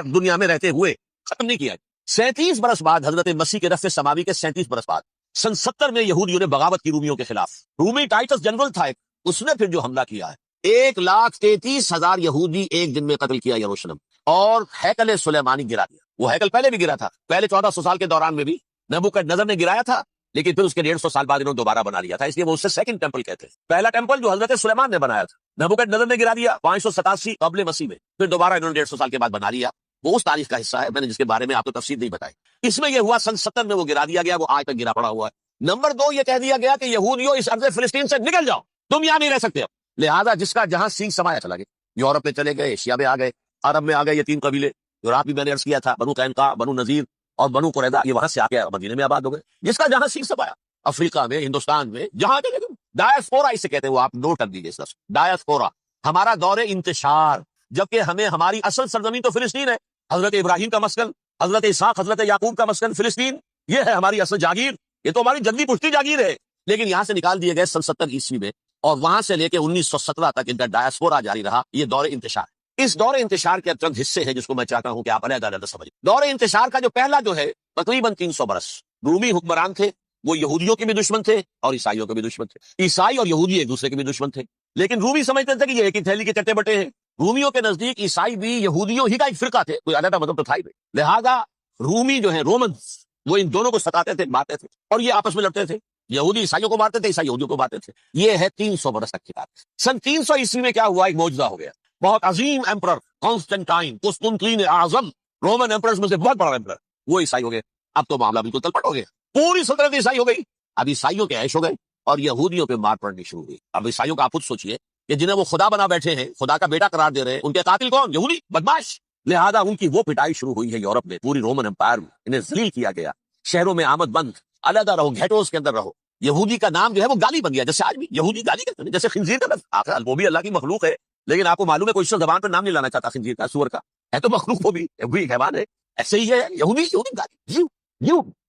دنیا میں رہتے ہوئے ختم نہیں کیا. 37 برس بعد حضرت مسیح کے رفع سماوی کے 37 برس بعد سن 70 میں یہودیوں نے بغاوت کی رومیوں کے خلاف. رومی ٹائٹس جنرل تھا ایک، اس نے پھر جو حملہ کیا ہے، 1,33,000 یہودی ایک دن میں قتل کیا یروشلم، اور ہیکل سلیمانی گرا دیا. وہ ہیکل پہلے بھی گرا تھا، پہلے 1400 سال کے دوران میں بھی نبوکدنضر نے گرایا تھا، لیکن پھر اس کے 150 سال بعد انہوں نے دوبارہ بنا لیا تھا، اس لیے وہ اسے سیکنڈ ٹیمپل کہتے ہیں. پہلا ٹیمپل جو حضرت سلیمان نے بنایا تھا، نبوکدنضر نے گرا دیا 587 قبل مسیح میں، پھر دوبارہ انہوں نے 150 سال کے بعد بنا لیا. وہ اس تاریخ کا حصہ ہے میں نے جس کے بارے میں آپ کو تفصیل نہیں بتائی. اس میں یہ ہوا سن 70 میں وہ گرا دیا گیا، وہ آج تک گرا پڑا ہوا ہے. نمبر 2 یہ کہہ دیا گیا کہ یہودیوں اس ارض فلسطین سے نکل جاؤ، تم یہاں نہیں رہ سکتے. اب لہذا جس کا جہاں سینگ سمایا چلا گیا، یورپ میں چلے گئے، ایشیا میں آ گئے، عرب میں آ گئے. یہ 3 قبیلے جو آپ بھی میں نے عرض کیا تھا، بنو قینقاع، بنو نذیر اور بنو قریظہ، یہ وہاں سے آ کے مدینے میں آباد ہو گئے. جس کا جہاں سینگ سمایا، افریقہ میں، ہندوستان میں، جہاں چلے گئے. ڈایاسپورا اسے کہتے ہیں، وہ آپ نوٹ کر دیجیے اس لفظ ڈایاسپورا. ہمارا دور انتشار، جبکہ ہمیں ہماری اصل سرزمین تو فلسطین ہے، حضرت ابراہیم کا مسکن، حضرت اسحاق، حضرت یعقوب کا مسکن فلسطین، یہ ہے ہماری اصل جاگیر، یہ تو ہماری جدی پشتی جاگیر ہے. لیکن یہاں سے نکال دیے گئے سن 70 عیسوی میں، اور وہاں سے لے کے 1917 تک ان کا ڈایاسپورا جاری رہا. یہ دور انتشار. اس دور انتشار کے چند حصے ہیں جس کو میں چاہتا ہوں کہ آپ علیحدہ علیحدہ سمجھیں. دور انتشار کا جو پہلا جو ہے تقریباً 300 برس، رومی حکمران تھے، وہ یہودیوں کے بھی دشمن تھے اور عیسائیوں کے بھی دشمن تھے. عیسائی اور یہودی ایک دوسرے کے بھی دشمن تھے، لیکن رومی سمجھتے تھے کہ یہ ایک ہی تھیلی کے چٹے بٹے ہیں. رومیوں کے نزدیک عیسائی بھی یہودیوں ہی کا ایک فرقہ تھے، کوئی علیحدہ مذہب تو تھا ہی نہیں. لہذا رومی جو ہے رومنز، وہ ان دونوں کو ستاتے تھے، مارتے تھے، اور یہ آپس میں لڑتے تھے. یہودی عیسائیوں کو مارتے تھے، عیسائی یہودیوں کو مارتے تھے. یہ ہے 300 برس تک کی بات. سن 300 عیسوی میں کیا ہوا؟ ایک معجزہ ہو گیا. بہت عظیم ایمپرر کانسٹنٹائن، قسطنطین اعظم، رومن ایمپررز میں سے بہت بڑا ایمپرر، وہ عیسائی ہو گئے. اب تو معاملہ بالکل تلپٹ ہو گیا، پوری سلطنت عیسائی ہو گئی. اب عیسائیوں کے عیش ہو گئے اور یہودیوں پہ مار پڑنی شروع ہوئی. اب عیسائیوں کا آپ خود سوچئے کہ جنہیں وہ خدا بنا بیٹھے ہیں، خدا کا بیٹا قرار دے رہے ہیں، ان کے قاتل کون؟ یہودی بدماش. لہذا ان کی وہ پٹائی شروع ہوئی ہے یورپ میں، پوری رومن امپائر میں انہیں ذلیل کیا گیا. شہروں میں آمد بند، علیحدہ رہو، گھیٹوز کے اندر رہو. یہودی کا نام جو ہے وہ گالی بن گیا، جیسے آج بھی یہودی گالی کہتے ہیں، جیسے خنزیر کا لفظ. آخر وہ بھی اللہ کی مخلوق ہے، لیکن آپ کو معلوم ہے کوئی شخص زبان پر نام نہیں لانا چاہتا خنزیر کا، سور کا. ہے تو مخلوق، وہ بھی حیوان ہے. ایسے ہی ہے یہودی گالی،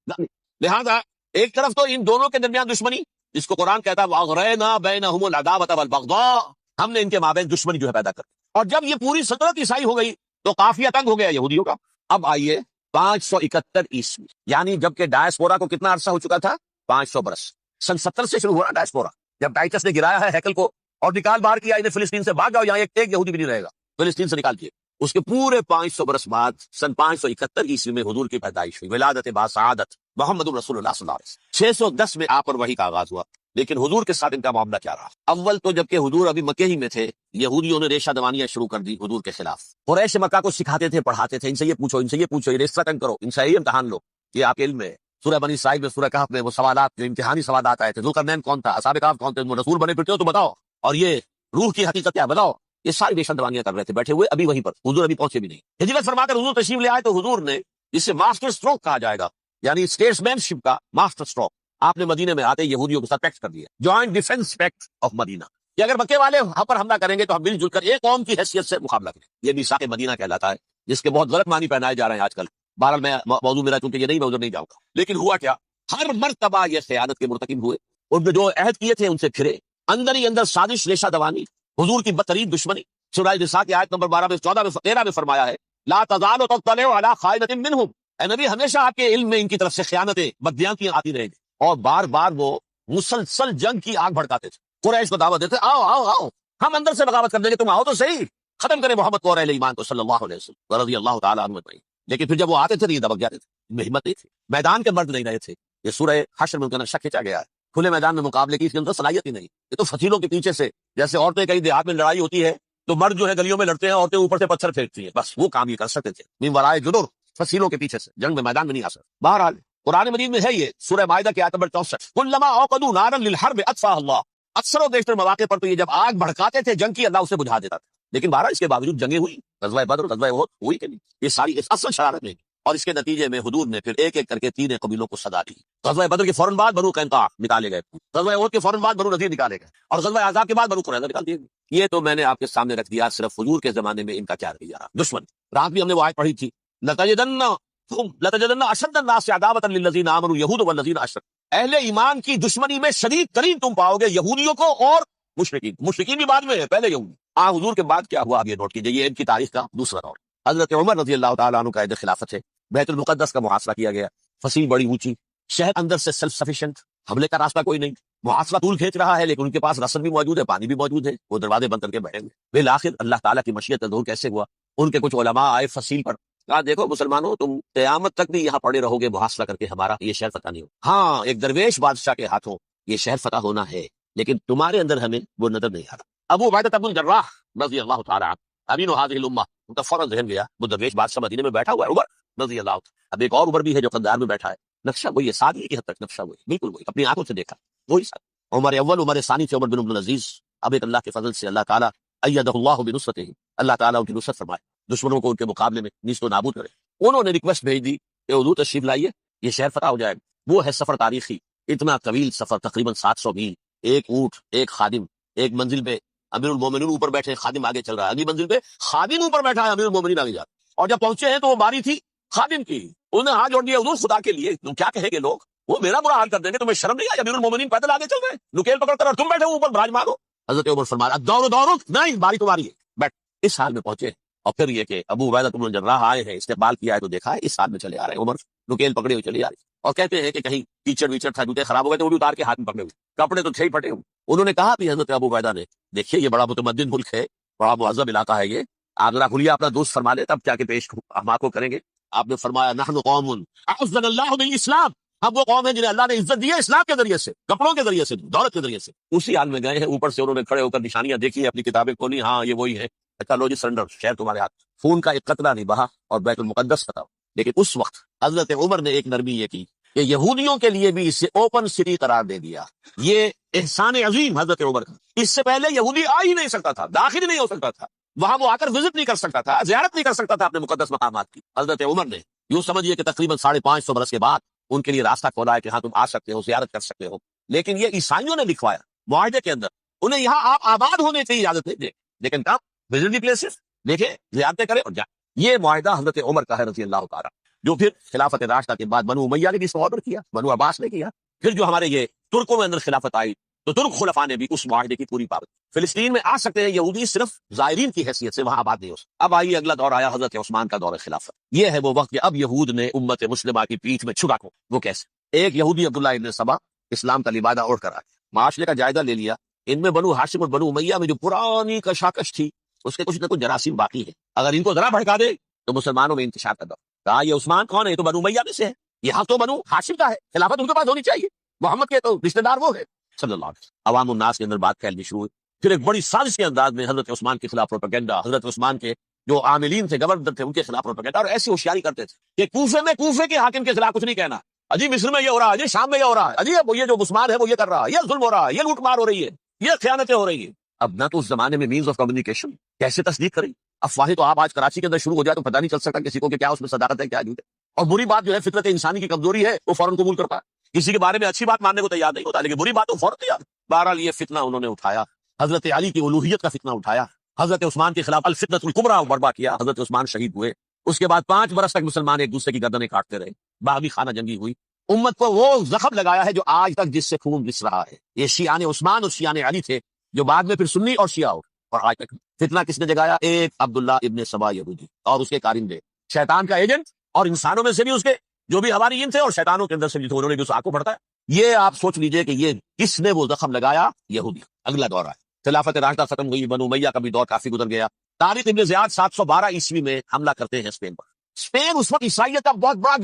گالی. لہذا ایک طرف تو ان دونوں کے درمیان دشمنی، جس کو قرآن کہتا ہے وَأَغْرَيْنَا بَيْنَهُمُ الْعَدَاوَةَ وَالْبَغْضَاءَ، ہم نے ان کے مابین دشمنی جو ہے پیدا کر دی۔ اور جب یہ پوری سلطنت عیسائی ہو گئی تو قافیہ تنگ ہو گیا یہودیوں کا۔ اب آئیے 571 عیسوی، یعنی جبکہ ڈائسپورا کو کتنا عرصہ ہو چکا تھا؟ 500 برس۔ سن 70 سے شروع ہوا ڈائسپورا، جب ٹائٹس نے گرایا ہے ہیکل کو اور نکال باہر کیا انہیں فلسطین سے، بھاگ جاؤ یہاں ایک یہودی بھی نہیں رہے گا، فلسطین سے نکال دیے۔ اس کے پورے 500 برس بعد سن 571 عیسوی میں حضور کی پیدائش ہوئی، ولادت باسعادت محمد رسول اللہ صلی اللہ علیہ وسلم۔ 610 میں آپ پر وحی کا آغاز ہوا، لیکن حضور کے ساتھ ان کا معاملہ کیا رہا؟ اول تو جبکہ حضور ابھی مکے ہی میں تھے، یہودیوں نے ریشہ دوانیاں شروع کر دی حضور کے خلاف۔ قریش مکہ کو سکھاتے تھے، پڑھاتے تھے، ان سے یہ پوچھو، ان سے یہ پوچھو، یہ ریشہ تنگ کرو، ان سے یہ امتحان لو، یہ آپ کے علم میں ہے۔ سورہ بنی اسرائیل میں، سورہ کہف میں وہ سوالات جو امتحانی سوالات آئے تھے، ذوالقرنین کون تھا، اصحاب کہف کون تھے، تم رسول بنے پھرتے ہو تو بتاؤ، اور یہ روح کی حقیقت کیا بتاؤ، یہ ساری ریشہ دوانیاں کر رہے تھے بیٹھے ہوئے، ابھی وہیں پر حضور ابھی پہنچے بھی نہیں۔ ہجرت فرما کر حضور تشریف لے آئے تو حضور نے جسے ماسٹر اسٹروک کہا جائے گا، یعنی اسٹیٹس مین شپ کا ماسٹر اسٹروک، آپ نے مدینے میں آتے یہودیوں کے ساتھ پیکٹ کر دیا، جوائنٹ ڈیفنس پیکٹ آف مدینہ، کہ اگر مکے والے ہم پر حملہ کریں گے تو ہم مل جل کر ایک قوم کی حیثیت سے مقابلہ کریں۔ یہ میثاق مدینہ کہلاتا ہے، جس کے بہت غلط معنی پہنائے جا رہے ہیں آج کل۔ بہرحال میں موضوع میرا چونکہ یہ نہیں، میں ادھر نہیں جاؤں گا، لیکن ہوا کیا، ہر مرتبہ یہ خیانت کے مرتکب ہوئے، ان نے جو عہد کیے تھے ان سے پھرے، اندر ہی اندر سازش، ریشہ دوانی، حضور کی بدترین دشمنی۔ سورہ نساء کی آیت نمبر 12 میں 14 میں 13 میں فرمایا ہے لا تزال تطلع علی خائنۃ منہم، اے نبی ہمیشہ آپ کے علم میں ان کی طرف سے خیانتیں، بددیانتیاں آتی رہیں گی۔ اور بار بار وہ مسلسل جنگ کی آگ بھڑکاتے تھے، قریش کو دعوت دیتے، آؤ آؤ آؤ ہم اندر سے بغاوت کر دیں گے، تم آؤ تو صحیح، ختم کریں محمد کو اور اہل ایمان کو صلی اللہ علیہ وسلم رضی اللہ تعالیٰ عنہ اجمعین۔ لیکن پھر جب وہ آتے تھے تو یہ دبک جاتے تھے، ان میں ہمت نہیں تھی، میدان کے مرد نہیں رہے تھے۔ یہ سورہ حشر میں ان کا نقشہ کھینچا گیا ہے، کھلے میدان میں مقابلے کی اس کے اندر صلاحیت ہی نہیں، یہ تو فتیلوں کے پیچھے سے، جیسے عورتیں کہیں دیہات میں لڑائی ہوتی ہے تو مرد جو ہے گلیوں میں لڑتے ہیں، عورتیں اوپر سے پتھر پھینکتی ہیں، بس وہ کام یہ کر سکتے تھے، من ورائے جدر، فصیلوں کے پیچھے سے، جنگ میں میدان میں نہیں آ سکتے۔ بہرحال قرآن مجید میں ہے یہ سورہ مائدہ کی آیت نمبر 64، کلما اوقدوا نارا للحرب اطفاها اللہ، اکثر و بیشتر مواقع پر تو یہ جب آگ بھڑکاتے تھے جنگ کی، اللہ اسے بجھا دیتا تھا۔ لیکن بہرحال اس کے باوجود جنگیں ہوئی، غزوہ بدر، غزوہ احد ہوئی کہ نہیں، یہ ساری اس اصل شرارت میں، اور اس کے نتیجے میں حضور نے پھر ایک ایک کر کے 3 قبیلوں کو سزا دی۔ غزوہ بدر کے فوراً بعد بنو قینقاع نکالے گئے، غزوہ احد کے فوراً بعد بنو نذیر نکالے گئے، اور غزوہ احزاب کے بعد بنو قریظہ نکال دیے گئے۔ یہ تو میں نے آپ کے سامنے رکھ دیا صرف حضور کے زمانے میں ان کا کیا رویہ رہا، دشمن۔ رات بھی ہم نے وہ آیت پڑھی تھی، لَتَجِدَنَّ أَشَدَّ النَّاسِ عَدَاوَةً لِلَّذِينَ آمَنُوا الْيَهُودُ وَالَّذِينَ أَشْرَكُوا، اہل ایمان کی دشمنی میں شدید ترین تم پاؤ گے یہودیوں کو اور مشرکین بھی بعد میں ہے، پہلے یہودی۔ حضور کے بعد کیا ہوا اب یہ نوٹ کیجئے، یہ ان کی تاریخ کا دوسرا دور۔ حضرت عمر رضی اللہ تعالیٰ عنہ کا عہد خلافت ہے، بیت المقدس کا محاصرہ کیا گیا، فصیل بڑی اونچی، شہر اندر سے سیلف سفیشینٹ، حملے کا راستہ کوئی نہیں، محاصرہ طول کھینچ رہا ہے، لیکن ان کے پاس رسن بھی موجود ہے، پانی بھی موجود ہے، وہ دروازے بند کر کے بیٹھے ہوئے۔ بالآخر اللہ تعالیٰ کی مشیت ظہور کیسے ہوا، ان کے کچھ علماء آئے فصیل پر، کہا دیکھو مسلمانوں، تم قیامت تک بھی یہاں پڑے رہو گے محاصرہ کر کے، ہمارا یہ شہر فتح نہیں ہو۔ ہاں ایک درویش بادشاہ کے ہاتھوں یہ شہر فتح ہونا ہے، لیکن تمہارے اندر ہمیں وہ نظر نہیں آ رہا۔ ابو عبیدہ بن الجراح رضی اللہ تعالیٰ عنہ، امین هذه الامہ، ان کا فوراً ذہن گیا وہ درویش بادشاہ مدینے میں بیٹھا ہوا ہے عمر رضی اللہ عنہ۔ اب ایک اور عمر بھی ہے جو قندار میں بیٹھا ہے، نقشہ وہی ہے، سادگی کی حد تک نقشہ وہی، بالکل وہی، اپنی آنکھوں سے دیکھا وہی ساتھ۔ عمر اول عمر ثانی سے عمر بن عبد العزیز، اب ایک اللہ کے فضل سے اللہ تعالیٰ ایدہ اللہ بنصرتہ، اللہ تعالیٰ ان کی نصرت فرمائے، دشمنوں کو ان کے مقابلے میں نیست و نابود کرے۔ انہوں نے ریکویسٹ بھیج دی کہ حضور تشریف لائیے، یہ شہر فتح ہو جائے گا۔ وہ ہے سفر تاریخی، اتنا طویل سفر، تقریباً 700 میل، ایک اونٹ، ایک خادم، ایک منزل پہ امیر المومنین اوپر بیٹھے، خادم آگے چل رہا ہے، اگلی منزل پہ خادم اوپر بیٹھا ہے، امیر المومنین آگے جا رہا ہے۔ اور جب پہنچے ہیں تو وہ باری تھی خادم کی، انہوں نے ہاتھ جوڑ دیا، حضور خدا کے لیے تم کیا کہیں گے لوگ، وہ میرا برا حال کر دیں گے، تمہیں شرم نہیں آئی، امیر المومنین پیدل آگے چل رہے ہیں نکیل پکڑ کر، اور تم بیٹھے ہو اوپر براج مارو۔ حضرت عمر فرمایا دور نہیں، باری تمہاری ہے، بیٹھ۔ اس حال میں پہنچے، اور پھر یہ کہ ابو عبیدہ بن الجراح آئے ہیں، استقبال کیا ہے تو دیکھا ہے اس حال میں چلے آ رہے ہیں، عمر نکیل پکڑے ہوئے چلی آ رہی، اور کہتے ہیں کہ کہیں کیچڑ ویچڑ تھا، جوتے خراب ہو گئے تو وہ بھی اتار کے ہاتھ میں پکڑے ہوئے، کپڑے تو تھے ہی پھٹے ہوئے۔ انہوں نے کہا بھی حضرت ابو عبیدہ نے، دیکھیے یہ بڑا متمدن ملک ہے، بڑا مہذب علاقہ ہے، یہ آپ ذرا کھلیے اپنا دوست فرما لے، تب کیا کہ پیش ہم آپ کو کریں گے۔ آپ نے فرمایا نحن قوم اعزنا اللہ بالاسلام، ہم وہ قوم ہے جنہیں اللہ نے عزت دی ہے اسلام کے ذریعے سے، کپڑوں کے ذریعے سے، دولت کے ذریعے سے۔ اسی حال میں گئے ہیں، اوپر سے انہوں نے کھڑے ہو کر نشانیاں دیکھی ہیں، اپنی کتابیں کھولی، ہاں یہ وہی ہے، اچھا لو جی سرنڈر، شہر تمہارے ہاتھ، خون کا ایک قطرہ نہیں بہا اور بیت المقدس فتح۔ لیکن اس وقت حضرت عمر نے ایک نرمی یہ کی کہ یہودیوں کے لیے بھی اسے اوپن سٹی قرار دے دیا، یہ احسان عظیم حضرت عمر کا۔ اس سے پہلے یہودی آ ہی نہیں سکتا تھا، داخل ہی نہیں ہو سکتا تھا، وہاں وہ آ کر وزٹ نہیں کر سکتا تھا، زیارت نہیں کر سکتا تھا اپنے مقدس مقامات کی۔ حضرت عمر نے یوں سمجھیے کہ تقریباً 550 برس کے بعد ان کے لیے راستہ کھولا ہے کہ ہاں تم آ سکتے ہو، زیارت کر سکتے ہو۔ لیکن یہ عیسائیوں نے لکھوایا معاہدے کے اندر، انہیں یہاں آپ آباد ہونے کی اجازت ہے، لیکن کب وزٹ دی پلیسز، دیکھیں زیارتیں کریں اور جائیں۔ یہ معاہدہ حضرت عمر کا ہے رضی اللہ تعالیٰ۔ جو پھر خلافت راشدہ کے بعد بنو امیہ نے بھی اس کو آرڈر کیا، بنو عباس نے کیا، پھر جو ہمارے یہ ترکوں میں اندر خلافت آئی تو ترک خلفاء نے بھی اس معاہدے کی پوری پابندی۔ فلسطین میں آ سکتے ہیں یہودی صرف زائرین کی حیثیت سے، وہاں آباد نہیں ہو سکتے۔ اب آئیے اگلا دور آیا حضرت عثمان کا دور خلافت۔ یہ ہے وہ وقت کہ اب یہود نے امت مسلمہ کی پیٹھ میں چھرا کو، وہ کیسے؟ ایک یہودی عبداللہ ابن سبا اسلام کا لبادہ اوڑھ کر آیا، معاشرے کا جائزہ لے لیا، ان میں بنو ہاشم اور بنو امیہ میں جو پرانی کشاکش تھی اس کے کچھ نہ کچھ جراثیم باقی ہے، اگر ان کو ذرا بھڑکا دے تو مسلمانوں میں انتشار کر دو۔ کہا یہ عثمان کون ہے؟ یہ تو بنو امیہ میں سے ہے، یہ حق تو بنو ہاشم کا ہے، خلافت ان کے پاس ہونی چاہیے، محمد کے تو رشتہ دار وہ ہے صلی اللہ علیہ وسلم۔ عوام الناس کے اندر بات پھیلنی شروع ہوئی، پھر ایک بڑی سازش کے انداز میں حضرت عثمان کے خلاف پروپیگنڈا، حضرت عثمان کے جو عاملین تھے، گورنر تھے، ان کے خلاف پروپیگنڈا، اور ایسی ہوشیاری کرتے تھے کہ کوفے میں کوفے کے حاکم کے خلاف کچھ نہیں کہنا، اجی مصر میں یہ ہو رہا ہے، اجی شام میں یہ ہو رہا ہے، اجی یہ جو عثمان ہے وہ یہ کر رہا ہے، یہ ظلم ہو رہا ہے، یہ لوٹ مار ہو رہی ہے، یہ خیانتیں ہو رہی ہیں۔ اب نہ تو اس زمانے میں مینز آف کمیونیکیشن، کیسے تصدیق کریں؟ افواہیں تو آپ آج کراچی کے اندر شروع ہو جائے تو پتہ نہیں چل سکتا کسی کو کہ کیا اس میں صداقت ہے کیا جھوٹ ہے، اور بری بات جو ہے فطرت انسانی کی کمزوری ہے وہ فوراً قبول کرتا ہے، کسی کے بارے میں اچھی بات ماننے کو تیار نہیں ہوتا لیکن بری بات تو فوراً تیار۔ بہرحال یہ فتنہ انہوں نے اٹھایا، حضرت علی کی الوہیت کا فتنہ اٹھایا، حضرت عثمان کے خلاف الفتنۃ الکبریٰ برپا کیا، حضرت عثمان شہید ہوئے، اس کے بعد 5 برس تک مسلمان ایک دوسرے کی گردنیں کاٹتے رہے، باغی خانہ جنگی ہوئی، امت کو وہ زخم لگایا ہے جو آج تک جس سے خون رس رہا ہے۔ یہ شیعان عثمان اور شیعان علی تھے جو بعد میں پھر سنی اور شیعہ ہو، اور آج تک فتنہ کس نے جگایا؟ ایک عبداللہ ابن سبا یہودی اور اس کے کارندے، شیطان کا ایجنٹ، اور انسانوں میں سے بھی اس کے جو بھی حواریین تھے اور شیطانوں کے اندر سے بھی تھے، انہوں نے بھی اس آگ کو بڑھتا ہے۔ یہ آپ سوچ لیجئے کہ یہ کس نے وہ زخم لگایا؟ یہودی۔ اگلا دور ہے، خلافت راشدہ ختم ہوئی، بنو امیہ کا بھی دور کافی گزر گیا۔ طارق ابن زیاد 712 عیسوی میں حملہ کرتے ہیں اسپین پر۔ اسپین اس وقت عیسائیت کا بہت بڑا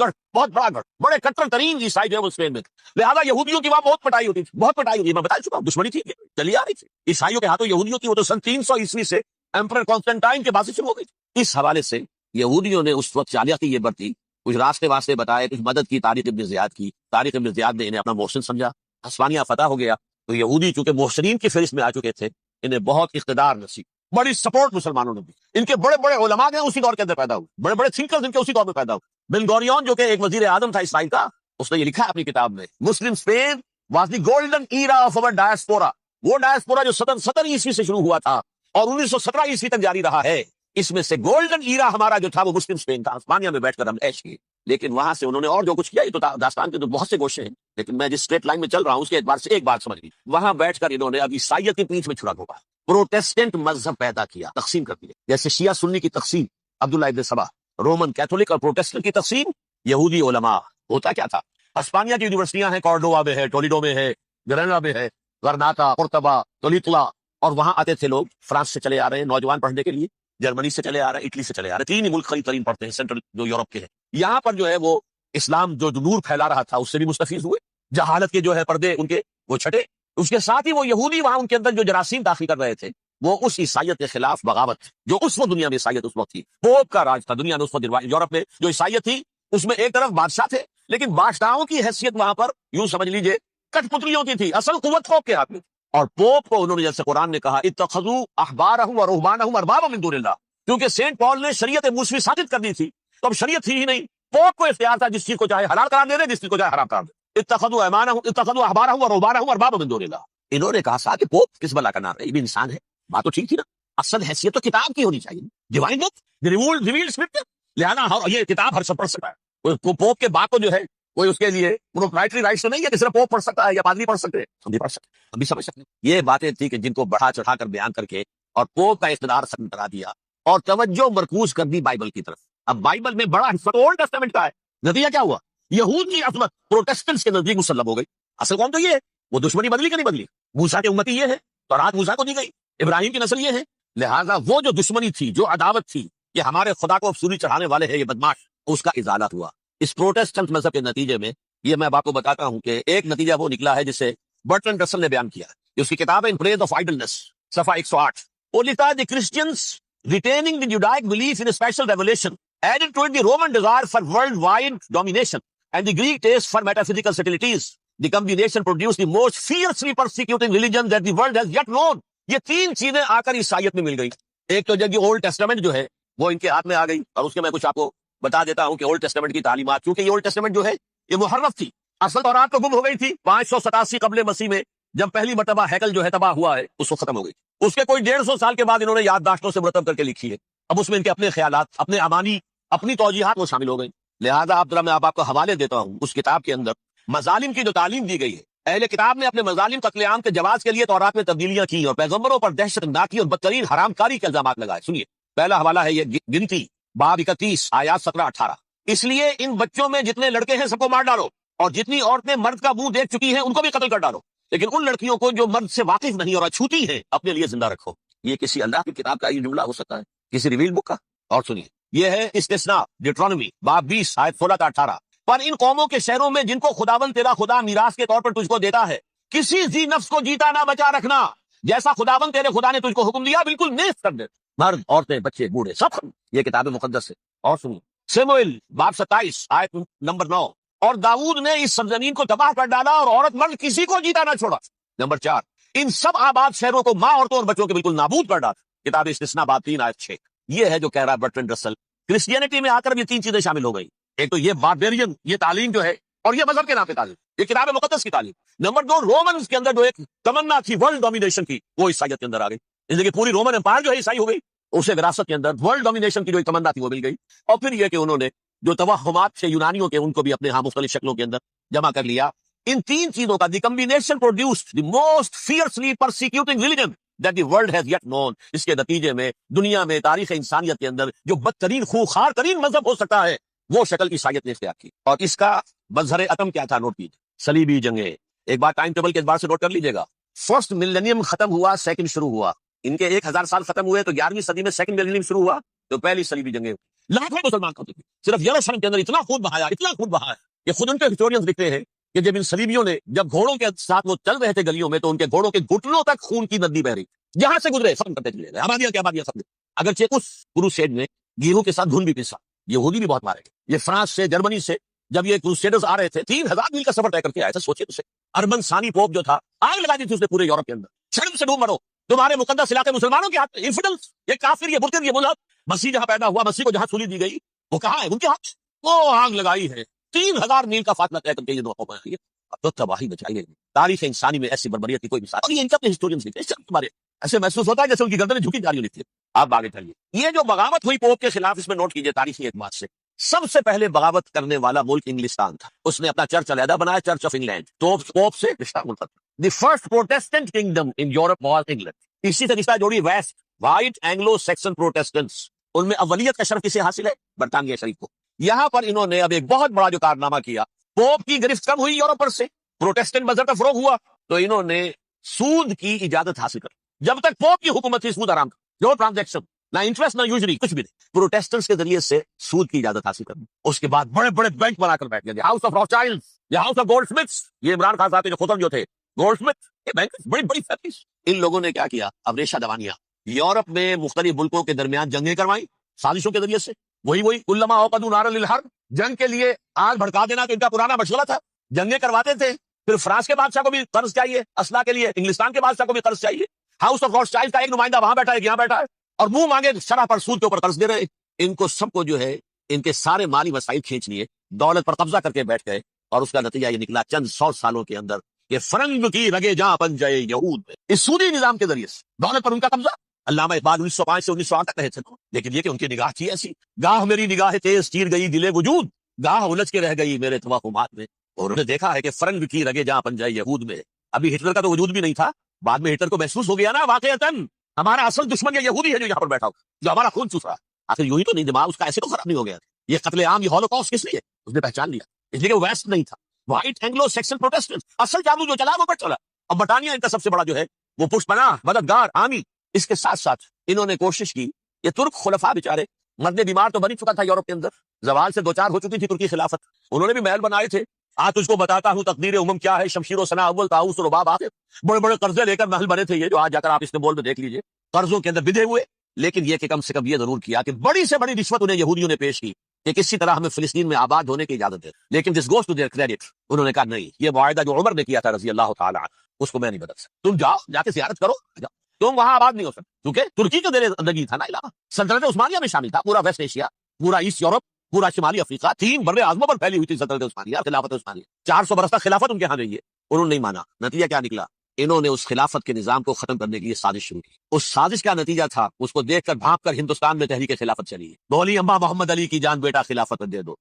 گڑھ، بڑے کٹر ترین عیسائی جو ہے وہ اسپین میں تھے، لہٰذا یہودیوں کی وہاں بہت پٹائی ہوتی تھی، بہت پٹائی ہوتی ہے، میں بتا چکا ہوں، دشمنی تھی چلی آ رہی تھی عیسائیوں کے ہاتھوں یہودیوں کی، وہ تو سن 300 عیسوی سے ایمپرر کانسٹنٹائن کے بعد سے شروع ہو گئی تھی۔ اس حوالے سے یہودیوں نے اس وقت چالیہ کی یہ برتی، کچھ راستے واسطے بتائے، کچھ مدد کی طارق ابن زیاد کی، طارق ابن زیاد نے انہیں اپنا محسن سمجھا، ہسپانیہ فتح ہو گیا، تو یہودی چونکہ محسنین کی فہرست میں آ چکے تھے، انہیں بہت اقتدار نصیب، بڑی سپورٹ مسلمانوں نے دی، ان کے بڑے بڑے علماء ہیں اسی دور کے اندر پیدا ہوئے، بڑے بڑے تھنکرز ان کے اسی دور میں پیدا ہوئے۔ بن گوریون جو کہ ایک وزیر اعظم تھا اسرائیل کا، اس نے یہ لکھا ہے اپنی کتاب میں، Muslim Spain was the golden era of اور ڈائسپورا، وہ ڈائسپورا جو 70 عیسوی سے شروع ہوا تھا اور 1917 عیسوی تک جاری رہا ہے، اس میں سے گولڈن ایرا ہمارا جو تھا وہ مسلم اسپین تھا، ہسپانیہ میں بیٹھ کر ہم عیش کیے، لیکن وہاں سے انہوں نے اور جو کچھ کیا، یہ تو داستان کے تو بہت سے گوشے ہیں، لیکن میں جس اسٹریٹ لائن میں چل رہا ہوں اس کے اعتبار سے ایک بات سمجھ لی، وہاں بیٹھ کر انہوں نے اب عیسائیت کی پیٹھ میں چھڑا گھوپا، پروٹیسٹنٹ مذہب پیدا کیا، تقسیم کر دیا، جیسے شیعہ سنی کی تقسیم عبداللہ ابن سبا، رومن کیتھولک اور پروٹیسٹنٹ کی تقسیم یہودی علماء۔ ہوتا کیا تھا؟ ہسپانیہ کی یونیورسٹیاں ہیں، کارڈووا میں ہے، ٹولیڈو میں ہے، گریناڈا میں ہے، غرناطہ، قرطبہ، تولیتلا، اور وہاں آتے تھے لوگ فرانس سے چلے آ رہے ہیں نوجوان پڑھنے کے لیے، جرمنی سے چلے آ رہے ہیں، اٹلی سے چلے آ رہے ہیں، 3 ہی ملک قریب ترین پڑھتے ہیں سینٹرل جو یورپ کے ہیں۔ یہاں پر جو ہے وہ اسلام جو نور پھیلا رہا تھا اس سے بھی مستفیض ہوئے، جہالت کے جو ہے پردے ان کے وہ چھٹے، اس کے ساتھ ہی وہ یہودی وہاں ان کے اندر جو جراثیم داخل کر رہے تھے وہ اس عیسائیت کے خلاف بغاوت، جو اس وقت دنیا میں عیسائیت اس وقت تھی، پوپ کا راج تھا دنیا میں اس وقت، یورپ میں جو عیسائیت تھی اس میں ایک طرف بادشاہ تھے لیکن بادشاہوں کی حیثیت وہاں پر یوں سمجھ لیجئے کٹ پتلیوں کی تھی، اصل قوت پوپ کے ہاتھ میں، اور پوپ کو انہوں نے جیسے قرآن نے کہا اتخذوا احبارهم ورهبانهم اربابا من دون اللہ، کیونکہ سینٹ پال نے شریعت موسوی ثابت کر دی تھی تو اب شریعت تھی ہی نہیں، پوپ کو اختیار تھا جس چیز کو چاہے حلال قرار دے دے، جس چیز کو چاہے حرام قرار دے۔ اتخذوا احبارهم ورهبانهم اربابا من دون اللہ، انہوں نے کہا کہ پوپ کس بلا کا نام ہے، یہ بھی انسان ہے، بات تو ٹھیک تھی نا، اصل حیثیت تو کتاب کی ہونی چاہیے، ڈیوائن بک، ریویلڈ اسکرپچر، لہذا یہ کتاب ہر شخص پڑھ سکتا ہے، پوپ کے باپ کو جو ہے کوئی اس کے لیے پروپرائٹری رائٹس تو نہیں ہے کہ صرف پوپ پڑھ سکتا ہے یا پادری پڑھ سکتے ہیں، ہم بھی پڑھ سکتے ہیں، ہم بھی سمجھ سکتے ہیں۔ یہ باتیں تھی کہ جن کو بڑھا چڑھا کر بیان کر کے اور پوپ کا اقتدار ختم کرا دیا اور توجہ مرکوز کر دی بائبل کی طرف۔ اب بائبل میں بڑا حصہ اولڈ ٹیسٹمنٹ کا ہے، نتیجہ کیا ہوا؟ یہود کی عظمت پروٹیسٹنٹس کے نزدیک مسلم ہو گئی، اصل قوم تو یہ ہے، وہ دشمنی بدلی کہ نہیں بدلی، موسیٰ کی امتی یہ ہے، تورات موسیٰ کو دی گئی، ابراہیم کی نسل یہ ہے، لہذا وہ جو دشمنی تھی، جو عداوت تھی، یہ ہمارے خدا کو سوری چڑھانے والے ہیں یہ بدماش، اس کا ازالہ ہوا اس پروٹیسٹنٹ مذہب کے نتیجے میں۔ یہ میں آپ کو بتاتا ہوں کہ ایک نتیجہ وہ نکلا ہے جسے برٹرنڈ رسل نے بیان کیا، اس کی کتاب ہے ان پریز آف آئیڈلنس، صفحہ 108، وہ لکھتا ہے the Christians retaining the Judaic belief in special revelation added to it the Roman desire for worldwide domination and the Greek taste for metaphysical subtleties, the combination produce the most fiercely persecuting religion that the world has yet known. یہ 3 چیزیں آ کر عیسائیت میں مل گئی، ایک تو جب اولڈ ٹیسٹمنٹ جو ہے وہ ان کے ہاتھ میں آ گئی، اور اس کے میں کچھ آپ کو بتا دیتا ہوں کہ اولڈ ٹیسٹمنٹ کی تعلیمات، کیونکہ یہ اولڈ ٹیسٹمنٹ جو ہے یہ محرف تھی، اصل تورات تو گم ہو گئی تھی 587 قبل مسیح میں، جب پہلی مرتبہ ہیکل جو ہے تباہ ہوا ہے اس کو ختم ہو گئی، اس کے کوئی 150 سال کے بعد انہوں نے یادداشتوں سے مرتب کر کے لکھی ہے، اب اس میں ان کے اپنے خیالات، اپنے امانی، اپنی توجیحات وہ شامل ہو گئی، لہذا اب ذرا میں آپ کو حوالے دیتا ہوں اس کتاب کے اندر مظالم کی جو تعلیم دی گئی ہے. اہل کتاب نے اپنے مظالم قتل عام کے جواز کے لیے تورات میں تبدیلیاں کی اور پیغمبروں پر دہشت ناکی اور بدترین حرام کاری کے الزامات لگائے. سنیے پہلا حوالہ ہے یہ گنتی باب 31 آیات 17-18. اس لیے ان بچوں میں جتنے لڑکے ہیں سب کو مار ڈالو اور جتنی عورتیں مرد کا منہ دیکھ چکی ہیں ان کو بھی قتل کر ڈالو، لیکن ان لڑکیوں کو جو مرد سے واقف نہیں اور اچھوتی ہیں اپنے لیے زندہ رکھو. یہ کسی اللہ کی کتاب کا یہ جملہ ہو سکتا ہے؟ کسی ریویل بک کا؟ اور سنیے یہ ہے استثناء ڈیوٹرانومی باب 20 آیت 16-18. پر ان قوموں کے شہروں میں جن کو خداوند تیرا خدا میراث کے طور پر تجھ کو دیتا ہے کسی ذی نفس کو جیتا نہ بچا رکھنا، جیسا خداوند تیرے خدا نے تجھ کو حکم دیا بالکل نیست کر دے، مرد عورتیں بچے بوڑھے سب ختم. یہ کتاب مقدس ہے. اور سنیے سموئیل باب 27 آیت نمبر 9. اور داؤد نے اس سرزمین کو تباہ کر ڈالا اور عورت مرد کسی کو جیتا نہ چھوڑا. نمبر 4 ان سب آباد شہروں کو ماں عورتوں اور بچوں کے بالکل نابود کر ڈالا. کتاب استثناء باب 3 آیت 6. یہ ہے جو کہہ رہا ہے برٹرینڈ رسل. کرسچینٹی میں آ کر یہ تین چیزیں شامل ہو گئی. ایک تو یہ باربیرین یہ تعلیم جو ہے اور یہ مذہب کے نام پہ تعلیم، یہ کتاب مقدس کی تعلیم. نمبر 2 رومنز کے اندر جو ایک تمنا تھی ورلڈ ڈومینیشن کی وہ عیسائیت کے اندر آ گئی. اس لیے کہ پوری رومن امپائر جو ہے عیسائی ہو گئی، اسے وراثت کے اندر ورلڈ ڈومینیشن کی جو ایک تمنا تھی وہ مل گئی. اور پھر یہ کہ انہوں نے جو توہمات تھے یونانیوں کے ان کو بھی اپنے ہاں مختلف شکلوں کے اندر جمع کر لیا. ان تین چیزوں کا the combination produced the most fiercely persecuting religion that the world has yet known. اس کے نتیجے میں دنیا میں تاریخ انسانیت کے اندر جو بدترین خوخار ترین مذہب ہو سکتا ہے وہ شکل عیسائیت نے اختیار کی. اور اس کا مظہر عتم کیا تھا؟ نوٹ کیجیے صلیبی جنگیں. ایک بار ٹائم ٹیبل کے اعتبار سے نوٹ کر لیجیے گا. فرسٹ ملینیم ختم ہوا، سیکنڈ شروع ہوا. ان کے 1000 سال ختم ہوئے تو 11ویں صدی میں سیکنڈ ملینیم شروع ہوا تو پہلی صلیبی جنگیں. لاکھوں مسلمان ہوتے تھے. صرف یروشلم کے اندر اتنا خون بہایا اتنا خون بہایا کہ خود ان کے ہسٹورینز لکھتے ہیں کہ جب ان صلیبیوں نے جب گھوڑوں کے ساتھ وہ چل رہے تھے گلیوں میں تو ان کے گھوڑوں کے گھٹنوں تک خون کی ندی بہ رہی، جہاں سے گزرے ختم کرتے چلے گئے. آبادیاں کیا آبادیاں سب. اگرچہ اس کروسیڈ میں گیہوں کے ساتھ گھن بھی پسا، یہودی بھی بہت مارے گئے. یہ فرانس سے جرمنی سے جب یہ کروسیڈرز آ رہے تھے 3000 میل کا سفر طے کر کے آئے تھے. سوچے اسے اربن ثانی پوپ جو تھا آگ لگا دی تھی اس نے پورے یورپ کے اندر. شرم سے ڈوب مرو، تمہارے مقدس علاقے مسلمانوں کے ہاتھ. انفیڈلز یہ کافر یہ مرتد یہ ملحد. مسیح جہاں پیدا ہوا مسیح کو جہاں سولی دی گئی وہ کہاں ہے؟ ان کے ہاتھ. وہ آگ لگائی ہے 3000 میل کا فاصلہ طے کر کے یہ دو قومیں آئی. اب تو تباہی بچائی گئی. تاریخ انسانی میں ایسی بربریت کی کوئی مثال. اور یہ ان کے ہسٹورینز لکھتے ہیں تمہارے ایسے محسوس ہوتا ہے جیسے ان کی گردنیں جھکی جا رہی ہوتی ہے. آپ آگے چلیے. یہ جو بغاوت ہوئی پوپ کے خلاف اس میں نوٹ کیجیے تاریخی اعتبار سے سب سے پہلے بغاوت کرنے والا ملک انگلستان تھا. اس نے اپنا چرچ علیحدہ بنایا، چرچ آف انگلینڈ. تو پوپ سے رشتہ منقطع. The first Protestant kingdom in Europe was England. اسی سے رشتہ جوڑی west white Anglo Saxon Protestants. ان میں اولیت کا شرف کسے حاصل ہے؟ برطانیہ شریف کو. یہاں پر انہوں نے اب ایک بہت بڑا جو کارنامہ کیا، پوپ کی گرفت کم ہوئی یورپ پر سے، پروٹیسٹنٹ مذہب کا فروغ ہوا تو انہوں نے سود کی اجازت حاصل کر. جب تک پوپ کی حکومت تھی سود حرام تھا، جو ٹرانزیکشن نہ انٹرسٹ نہ یوزری کچھ بھی نہیں. پروٹیسٹنٹس کے ذریعے سے سود کی اجازت حاصل کرنی. اس کے بعد بڑے بڑے بینک بنا کر بیٹھ گئے. ہاؤس آف راچائلڈ، یہ ہاؤس آف گولڈ سمتھس، یہ عمران خان صاحب کے جو خطر جو تھے گولڈ سمتھ، یہ بینک بڑی بڑی فیکٹریز. ان لوگوں نے کیا کیا؟ اب ریشہ دوانیاں. یورپ میں مختلف ملکوں کے درمیان جنگیں کروائی سازشوں کے ذریعے سے. وہی کلما اوقدوا نارا للحرب، جنگ کے لیے آگ بھڑکا دینا تو ان کا پرانا مشغلہ تھا. جنگیں کرواتے تھے. پھر فرانس کے بادشاہ کو بھی قرض چاہیے اسلحہ کے لیے، انگلستان کے بادشاہ کو بھی قرض چاہیے. ہاؤس آف راچائلڈ کا ایک نمائندہ وہاں بیٹھا ہے یہاں بیٹھا ہے اور منہ مانگے شرح پر سود کے اوپر قرض دے رہے. ان کو سب کو جو ہے ان کے سارے مالی وسائل کھینچ لیے، دولت پر قبضہ کر کے بیٹھ گئے. اور اس کا نتیجہ یہ نکلا چند 100 سالوں کے اندر کہ فرنگ کی رگے جہاں بن جائے یہود میں. اس سودی نظام کے ذریعے سے دولت پر ان کا قبضہ. علامہ اقبال 1905 سے 1908 تک رہے تھے، لیکن یہ کہ ان کی نگاہ تھی ایسی. گاہ میری نگاہ تیز چیر گئی دلے وجود، گاہ الجھ کے رہ گئی میرے توہمات میں. اور انہوں نے دیکھا ہے کہ فرنگ کی رگے جہاں بن جائے یہود میں. ابھی ہٹلر کا تو وجود بھی نہیں تھا، بعد میں ہٹلر کو محسوس ہو گیا نا واقعتاً ہمارا اصل دشمن یہ یہودی ہے جو یہاں پر بیٹھا ہو، جو ہمارا خون چوس رہا. آخر یوں ہی تو نہیں، دماغ اس کا ایسے تو خراب نہیں ہو گیا. یہ قتل عام، یہ ہولوکاسٹ کس لیے؟ اس نے پہچان لیا اس لیے کہ وہ ویسٹ نہیں تھا، وائٹ اینگلو سیکسن پروٹیسٹنٹ. اصل جادو جو چلا وہ بٹ چلا. اب برطانیہ ان کا سب سے بڑا جو ہے وہ پشت پناہ مددگار حامی. اس کے ساتھ ساتھ انہوں نے کوشش کی، یہ ترک خلفاء بیچارے مرد بیمار تو بن چکا تھا یورپ کے اندر، زوال سے 2-4 ہو چکی تھی ترکی خلافت. انہوں نے بھی محل بنائے تھے. آج تجھ کو بتاتا ہوں تقدیر امم کیا ہے، شمشیر و ثنا اول طاؤس و رباب آخر. بڑے بڑے قرضے لے کر محل بنے تھے یہ جو آج جا کر آپ استنبول میں دیکھ لیجئے. قرضوں کے اندر بدھے ہوئے، لیکن یہ کہ کم سے کم یہ ضرور کیا کہ بڑی سے بڑی رشوت انہیں یہودیوں نے پیش کی کہ کسی طرح ہمیں فلسطین میں آباد ہونے کی اجازت ہے. لیکن this goes to their credit, انہوں نے کہا نہیں، یہ معاہدہ جو عمر نے کیا تھا رضی اللہ تعالیٰ عنہ اس کو میں نہیں بدل سکتا. تم جاؤ جا کے زیارت کرو، جاؤ. تم وہاں آباد نہیں ہو سکتے کیونکہ ترکی جو دیر زندگی تھا نا علاقہ سلطنت عثمانیہ میں شامل تھا. پورا ویسٹ ایشیا، پورا ایسٹ یورپ، پورا شمالی افریقہ، 3 بر اعظموں پر پھیلی ہوئی تھی سلطنت عثمانیہ، خلافت عثمانیہ. 400 برس تک خلافت ان کے ہاں رہی ہے. انہوں نے نہیں مانا. نتیجہ کیا نکلا؟ انہوں نے اس خلافت کے نظام کو ختم کرنے کے لیے سازش شروع کی. اس سازش کا نتیجہ تھا اس کو دیکھ کر بھانپ کر ہندوستان میں تحریک خلافت چلی ہے. بولی اماں محمد علی کی جان بیٹا خلافت دے دو.